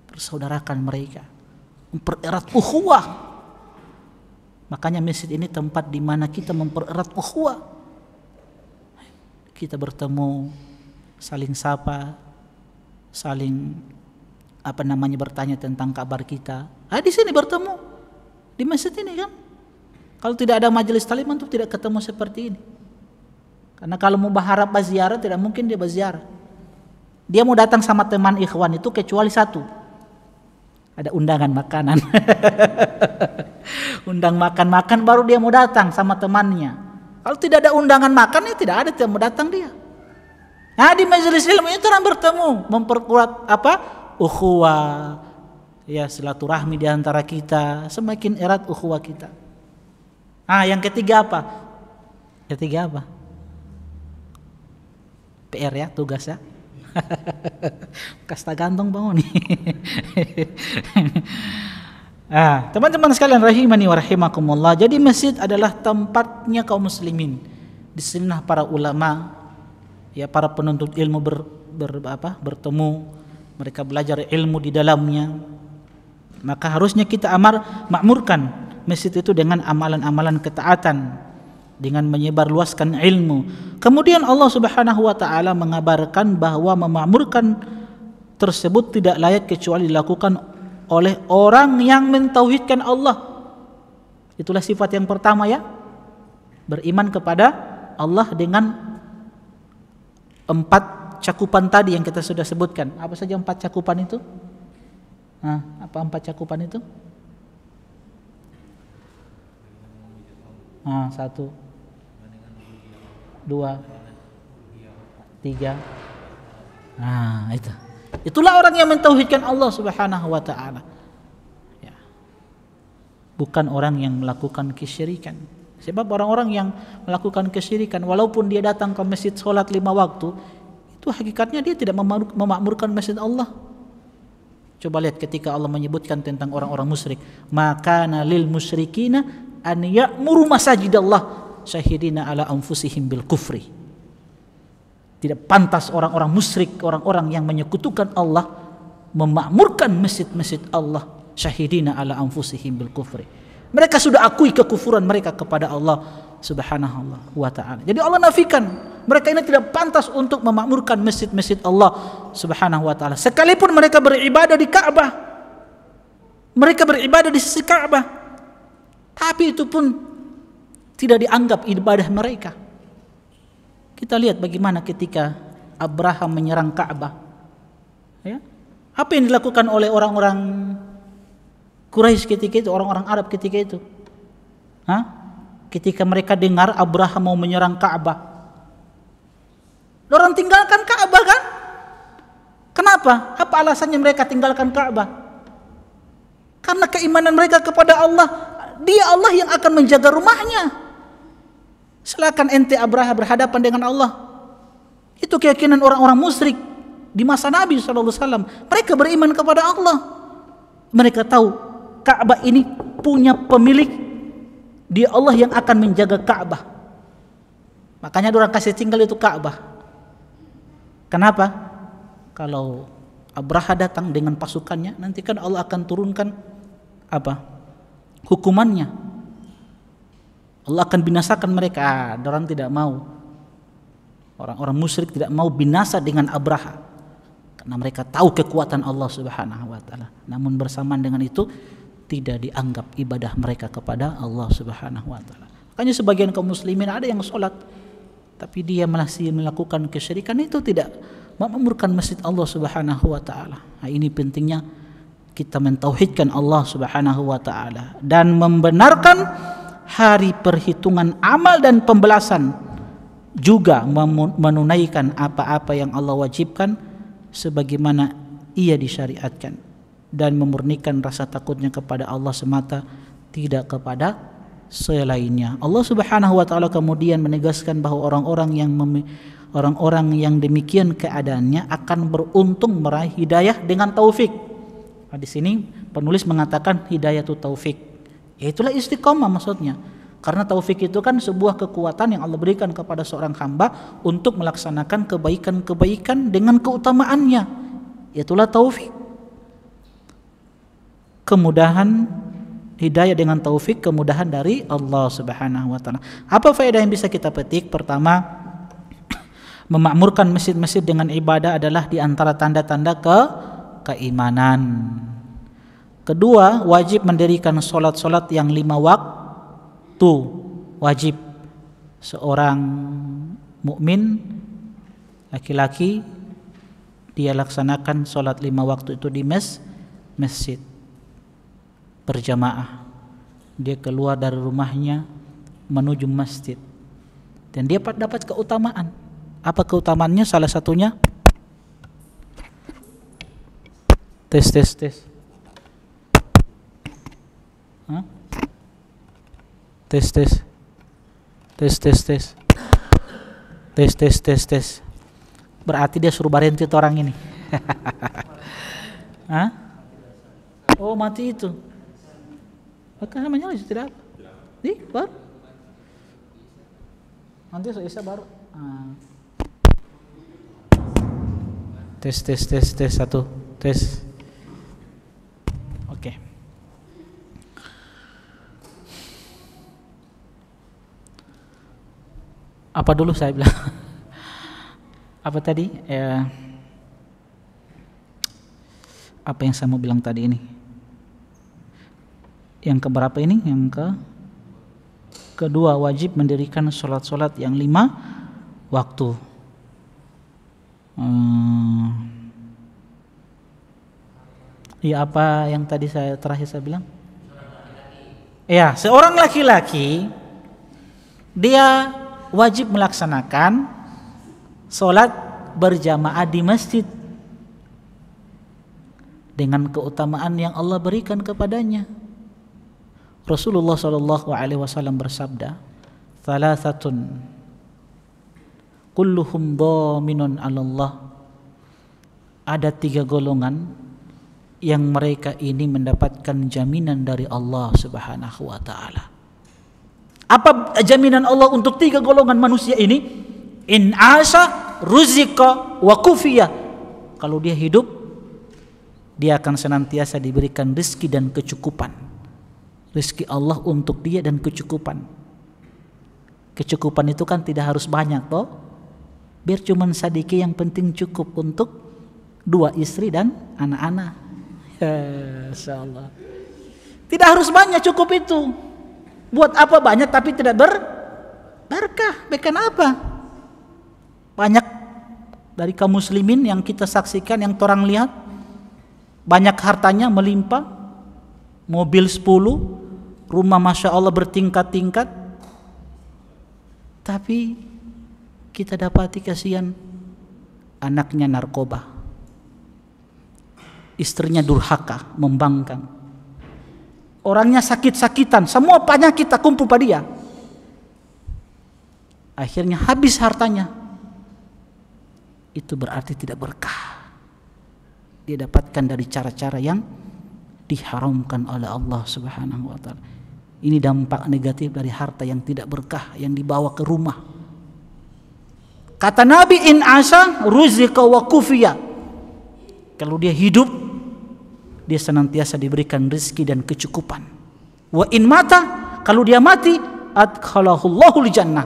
Persaudarakan mereka, mempererat ukhuwah. Makanya masjid ini tempat di mana kita mempererat ukhuwah. Kita bertemu, saling sapa, saling bertanya tentang kabar kita. Di sini bertemu di masjid ini kan. Kalau tidak ada majelis taklim untuk tidak ketemu seperti ini. Karena kalau mau berharap berziarah tidak mungkin dia berziarah. Dia mau datang sama teman ikhwan itu kecuali satu. Ada undangan makanan. Undang makan-makan baru dia mau datang sama temannya. Kalau tidak ada undangan makan, ya tidak ada yang mau datang dia. Nah, di majelis ilmu itu orang bertemu, memperkuat ukhuwah, ya, silaturahmi di antara kita, semakin erat ukhuwah kita. Yang ketiga apa? PR ya, tugas ya. Kasta gantong bangun nih. Teman-teman sekalian rahimani wa rahimakumullah. Jadi masjid adalah tempatnya kaum muslimin. Di sinilah para ulama, ya, para penuntut ilmu bertemu, mereka belajar ilmu di dalamnya. Maka harusnya kita makmurkan masjid itu dengan amalan-amalan ketaatan, dengan menyebarluaskan ilmu. Kemudian Allah Subhanahu wa taala mengabarkan bahwa memakmurkan tersebut tidak layak kecuali dilakukan oleh orang yang mentauhidkan Allah. Itulah sifat yang pertama, ya. Beriman kepada Allah dengan 4 cakupan tadi yang kita sudah sebutkan. Apa saja 4 cakupan itu? Apa 4 cakupan itu? 1, 2, 3. Itulah orang yang mentauhidkan Allah Subhanahu wa taala. Ya. Bukan orang yang melakukan kesyirikan. Sebab orang-orang yang melakukan kesyirikan, walaupun dia datang ke masjid sholat 5 waktu, itu hakikatnya dia tidak memakmurkan masjid Allah. Coba lihat ketika Allah menyebutkan tentang orang-orang musyrik, makana lil musyrikina an ya'muru masajidallah syahidina ala anfusihim bil kufri. Tidak pantas orang-orang musyrik, orang-orang yang menyekutukan Allah, memakmurkan masjid-masjid Allah, syahidina ala anfusihim bil kufri. Mereka sudah akui kekufuran mereka kepada Allah Subhanahu wa taala. Jadi Allah nafikan, mereka ini tidak pantas untuk memakmurkan masjid-masjid Allah Subhanahu wa taala. Sekalipun mereka beribadah di Ka'bah, mereka beribadah di sisi Ka'bah, tapi itu pun tidak dianggap ibadah mereka. Kita lihat bagaimana ketika Abraham menyerang Ka'bah, ya, apa yang dilakukan oleh orang-orang Quraisy ketika itu, orang-orang Arab ketika itu. Ketika mereka dengar Abraham mau menyerang Ka'bah, orang tinggalkan Ka'bah kan? Kenapa? Apa alasannya mereka tinggalkan Ka'bah? Karena keimanan mereka kepada Allah. Dia Allah yang akan menjaga rumahnya. Silakan ente Abraha berhadapan dengan Allah. Itu keyakinan orang-orang musyrik di masa Nabi SAW. Mereka beriman kepada Allah. Mereka tahu Ka'bah ini punya pemilik. Dia Allah yang akan menjaga Ka'bah. Makanya orang kasih tinggal itu Ka'bah. Kenapa? Kalau Abraha datang dengan pasukannya, nanti kan Allah akan turunkan apa? Hukumannya. Allah akan binasakan mereka. Orang tidak mau. Orang-orang musyrik tidak mau binasa dengan Abraha. Karena mereka tahu kekuatan Allah Subhanahu wa taala. Namun bersamaan dengan itu tidak dianggap ibadah mereka kepada Allah Subhanahu wa taala. Makanya sebagian kaum muslimin ada yang sholat tapi dia masih melakukan kesyirikan, itu tidak memakmurkan masjid Allah Subhanahu wa taala. Nah, ini pentingnya kita mentauhidkan Allah Subhanahu wa taala dan membenarkan hari perhitungan amal dan pembalasan, juga menunaikan apa-apa yang Allah wajibkan sebagaimana ia disyariatkan, dan memurnikan rasa takutnya kepada Allah semata, tidak kepada selainnya. Allah Subhanahu wa taala kemudian menegaskan bahwa orang-orang yang demikian keadaannya akan beruntung meraih hidayah dengan taufik. Nah, di sini penulis mengatakan hidayah itu taufik. Itulah istiqomah maksudnya. Karena taufik itu kan sebuah kekuatan yang Allah berikan kepada seorang hamba untuk melaksanakan kebaikan-kebaikan dengan keutamaannya. Itulah taufik. Kemudahan hidayah dengan taufik, kemudahan dari Allah Subhanahu wa taala. Apa faedah yang bisa kita petik? Pertama, memakmurkan masjid-masjid dengan ibadah adalah di antara tanda-tanda keimanan. Kedua, wajib mendirikan solat-solat yang 5 waktu. Wajib seorang mukmin laki-laki dia laksanakan solat 5 waktu itu di masjid berjamaah. Dia keluar dari rumahnya menuju masjid dan dia dapat keutamaan. Apa keutamaannya? Salah satunya tes. Hah? Tes. Berarti dia suruh barentit orang ini. Hah? Oh, mati itu. Maka namanya tidak apa? Baru. Nanti selesai baru. Tes 1. Tes. Oke. Apa dulu saya bilang? Apa tadi? Apa yang saya mau bilang tadi ini? Yang keberapa ini? Yang kedua, wajib mendirikan sholat-sholat yang 5 waktu. Ya, apa yang tadi terakhir saya bilang? Ya, seorang laki-laki dia wajib melaksanakan sholat berjamaah di masjid dengan keutamaan yang Allah berikan kepadanya. Rasulullah SAW bersabda, "Thalathatun kulluhum dhaminun 'ala Allah." Ada 3 golongan yang mereka ini mendapatkan jaminan dari Allah Subhanahu wa taala. Apa jaminan Allah untuk 3 golongan manusia ini? In asha ruzika wa kufiya. Kalau dia hidup, dia akan senantiasa diberikan rezeki dan kecukupan. Rezeki Allah untuk dia dan kecukupan. Kecukupan itu kan tidak harus banyak toh. Biar cuman sedikit, yang penting cukup untuk 2 istri dan anak-anak. Insyaallah. Tidak harus banyak, cukup itu. Buat apa banyak tapi tidak berkah? Bahkan apa? Banyak dari kaum muslimin yang kita saksikan, yang orang lihat, banyak hartanya melimpah, mobil 10, rumah Masya Allah bertingkat-tingkat, tapi kita dapati kasihan anaknya narkoba, istrinya durhaka, membangkang, orangnya sakit-sakitan, semua penyakit tak kumpul pada dia. Akhirnya habis hartanya. Itu berarti tidak berkah. Dia dapatkan dari cara-cara yang diharamkan oleh Allah Subhanahu wa taala. Ini dampak negatif dari harta yang tidak berkah yang dibawa ke rumah. Kata Nabi, in asa ruzika wa kufiya. Kalau dia hidup, dia senantiasa diberikan rezeki dan kecukupan. Wa in mata, kalau dia mati, adkhalahullahu jannah,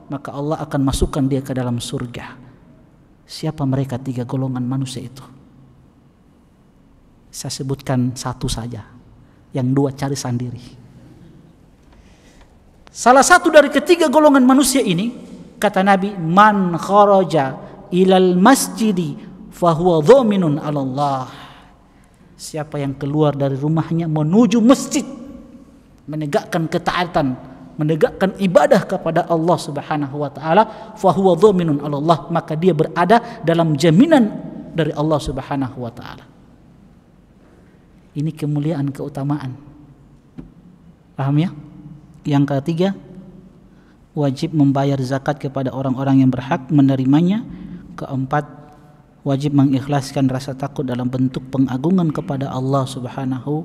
maka Allah akan masukkan dia ke dalam surga. Siapa mereka 3 golongan manusia itu? Saya sebutkan satu saja, yang 2 cari sendiri. Salah satu dari ketiga golongan manusia ini, kata Nabi, man kharaja ilal masjidi fahuwa dhaminun 'ala Allah. Siapa yang keluar dari rumahnya menuju masjid, menegakkan ketaatan, menegakkan ibadah kepada Allah Subhanahu wa taala, fahuwa dhaminun 'ala Allah, maka dia berada dalam jaminan dari Allah Subhanahu wa taala. Ini kemuliaan, keutamaan. Paham ya? Yang ketiga, wajib membayar zakat kepada orang-orang yang berhak menerimanya. Keempat, wajib mengikhlaskan rasa takut dalam bentuk pengagungan kepada Allah Subhanahu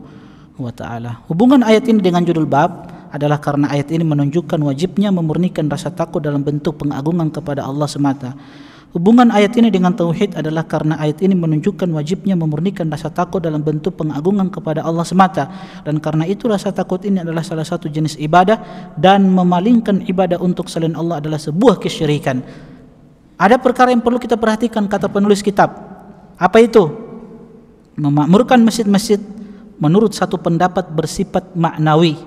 wa taala. Hubungan ayat ini dengan judul bab adalah karena ayat ini menunjukkan wajibnya memurnikan rasa takut dalam bentuk pengagungan kepada Allah semata. Hubungan ayat ini dengan tauhid adalah karena ayat ini menunjukkan wajibnya memurnikan rasa takut dalam bentuk pengagungan kepada Allah semata, dan karena itu rasa takut ini adalah salah satu jenis ibadah, dan memalingkan ibadah untuk selain Allah adalah sebuah kesyirikan. Ada perkara yang perlu kita perhatikan, kata penulis kitab. Apa itu? Memakmurkan masjid-masjid menurut satu pendapat bersifat maknawi,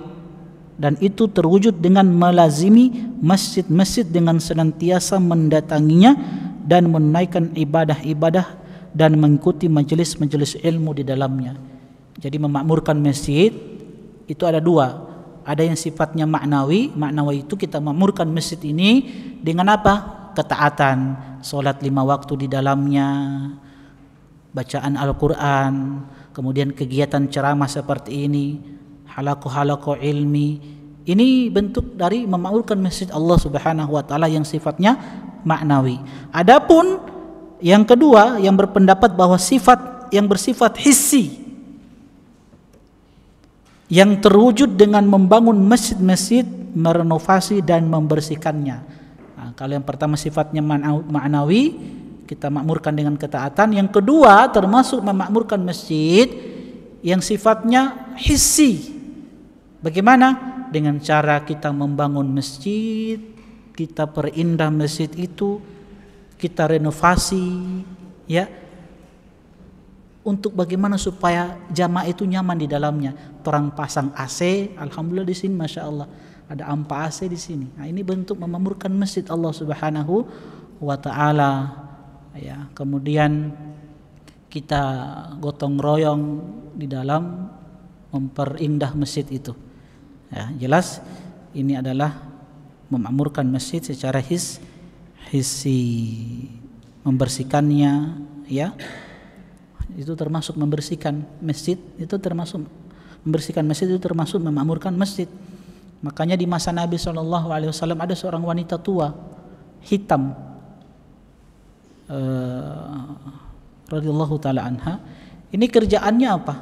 dan itu terwujud dengan melazimi masjid-masjid dengan senantiasa mendatanginya dan menunaikan ibadah-ibadah dan mengikuti majelis-majelis ilmu di dalamnya. Jadi memakmurkan masjid itu ada 2. Ada yang sifatnya maknawi. Maknawi itu kita makmurkan masjid ini dengan apa? Ketaatan, sholat 5 waktu di dalamnya, bacaan Al-Quran, kemudian kegiatan ceramah seperti ini, halaqah-halaqah ilmi. Ini bentuk dari memakmurkan masjid Allah Subhanahu wa taala yang sifatnya maknawi. Adapun yang kedua yang berpendapat bahwa sifat yang bersifat hissi, yang terwujud dengan membangun masjid-masjid, merenovasi dan membersihkannya. Nah, kalau yang pertama sifatnya maknawi, kita makmurkan dengan ketaatan. Yang kedua termasuk memakmurkan masjid yang sifatnya hissi. Bagaimana? Dengan cara kita membangun masjid, kita perindah masjid itu, kita renovasi, ya, untuk bagaimana supaya jamaah itu nyaman di dalamnya. Orang pasang AC, alhamdulillah di sini, masya Allah, ada ampa AC di sini. Nah, ini bentuk memakmurkan masjid Allah Subhanahu wa taala. Ya, kemudian kita gotong royong di dalam memperindah masjid itu. Ya, jelas ini adalah memakmurkan masjid secara hissi, membersihkannya, ya. Itu termasuk membersihkan masjid, itu termasuk membersihkan masjid, itu termasuk memakmurkan masjid. Makanya di masa Nabi SAW ada seorang wanita tua hitam, radhiyallahu taala anha. Ini kerjaannya apa?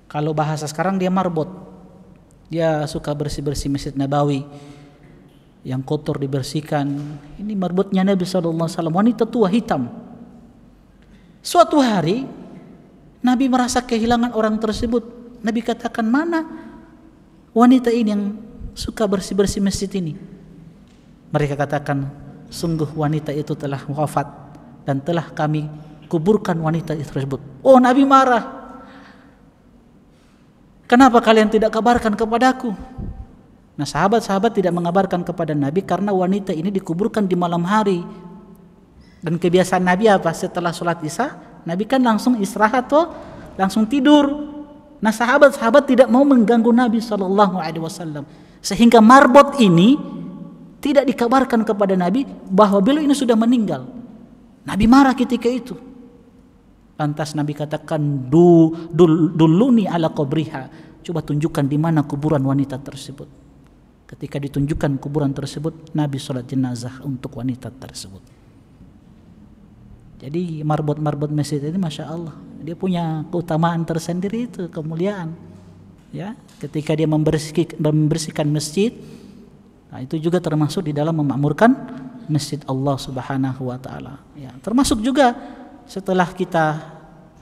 Kalau bahasa sekarang dia marbot. Dia suka bersih-bersih Masjid Nabawi, yang kotor dibersihkan. Ini marbotnya Nabi SAW, wanita tua hitam. Suatu hari Nabi merasa kehilangan orang tersebut. Nabi katakan, mana wanita ini yang suka bersih-bersih masjid ini? Mereka katakan, sungguh wanita itu telah wafat dan telah kami kuburkan wanita itu tersebut. Oh, Nabi marah. Kenapa kalian tidak kabarkan kepadaku? Nah, sahabat-sahabat tidak mengabarkan kepada Nabi karena wanita ini dikuburkan di malam hari. Dan kebiasaan Nabi apa? Setelah sholat isya, Nabi kan langsung istirahat tuh, langsung tidur. Nah, sahabat-sahabat tidak mau mengganggu Nabi SAW, sehingga marbot ini tidak dikabarkan kepada Nabi bahwa beliau ini sudah meninggal. Nabi marah ketika itu. Lantas Nabi katakan, duluni ala qabriha, coba tunjukkan di mana kuburan wanita tersebut. Ketika ditunjukkan kuburan tersebut, Nabi sholat jenazah untuk wanita tersebut. Jadi marbot-marbot masjid ini, masya Allah, dia punya keutamaan tersendiri, itu kemuliaan. Ya, ketika dia membersihkan masjid, nah itu juga termasuk di dalam memakmurkan masjid Allah Subhanahu wa taala. Ya, termasuk juga setelah kita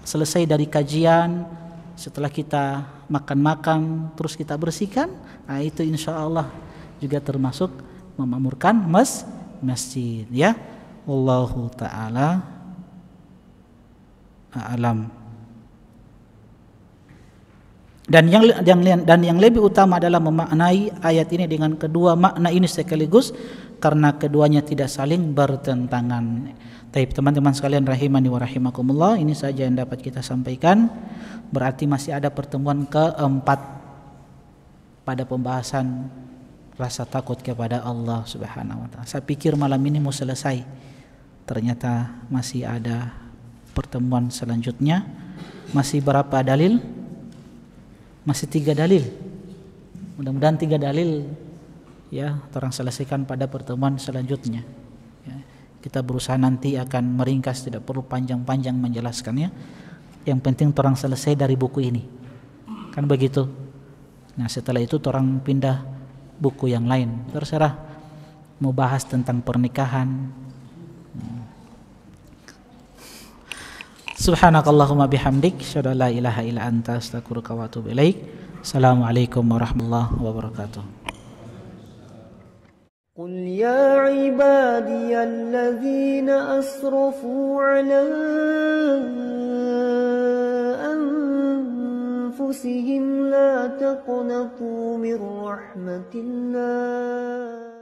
selesai dari kajian, setelah kita makan-makan terus kita bersihkan, nah itu insya Allah juga termasuk memakmurkan masjid ya. Wallahu ta'ala a'lam. Dan yang lebih utama adalah memaknai ayat ini dengan kedua makna ini sekaligus, karena keduanya tidak saling bertentangan. Baik teman-teman sekalian rahimani wa rahimakumullah, ini saja yang dapat kita sampaikan. Berarti masih ada pertemuan keempat pada pembahasan rasa takut kepada Allah Subhanahu wa taala. Saya pikir malam ini mau selesai. Ternyata masih ada pertemuan selanjutnya. Masih berapa dalil? Masih 3 dalil. Mudah-mudahan 3 dalil ya orang selesaikan pada pertemuan selanjutnya. Ya, kita berusaha nanti akan meringkas, tidak perlu panjang-panjang menjelaskannya. Yang penting orang selesai dari buku ini. Kan begitu. Nah, setelah itu orang pindah buku yang lain. Terserah mau bahas tentang pernikahan. Subhanakallahumma bihamdik, asyhadu an la ilaha illa anta, astaghfiruka wa atubu ilaik. Assalamualaikum warahmatullahi wabarakatuh. قل يا عبادي الذين أسرفوا على أنفسهم لا تقنطوا من رحمة الله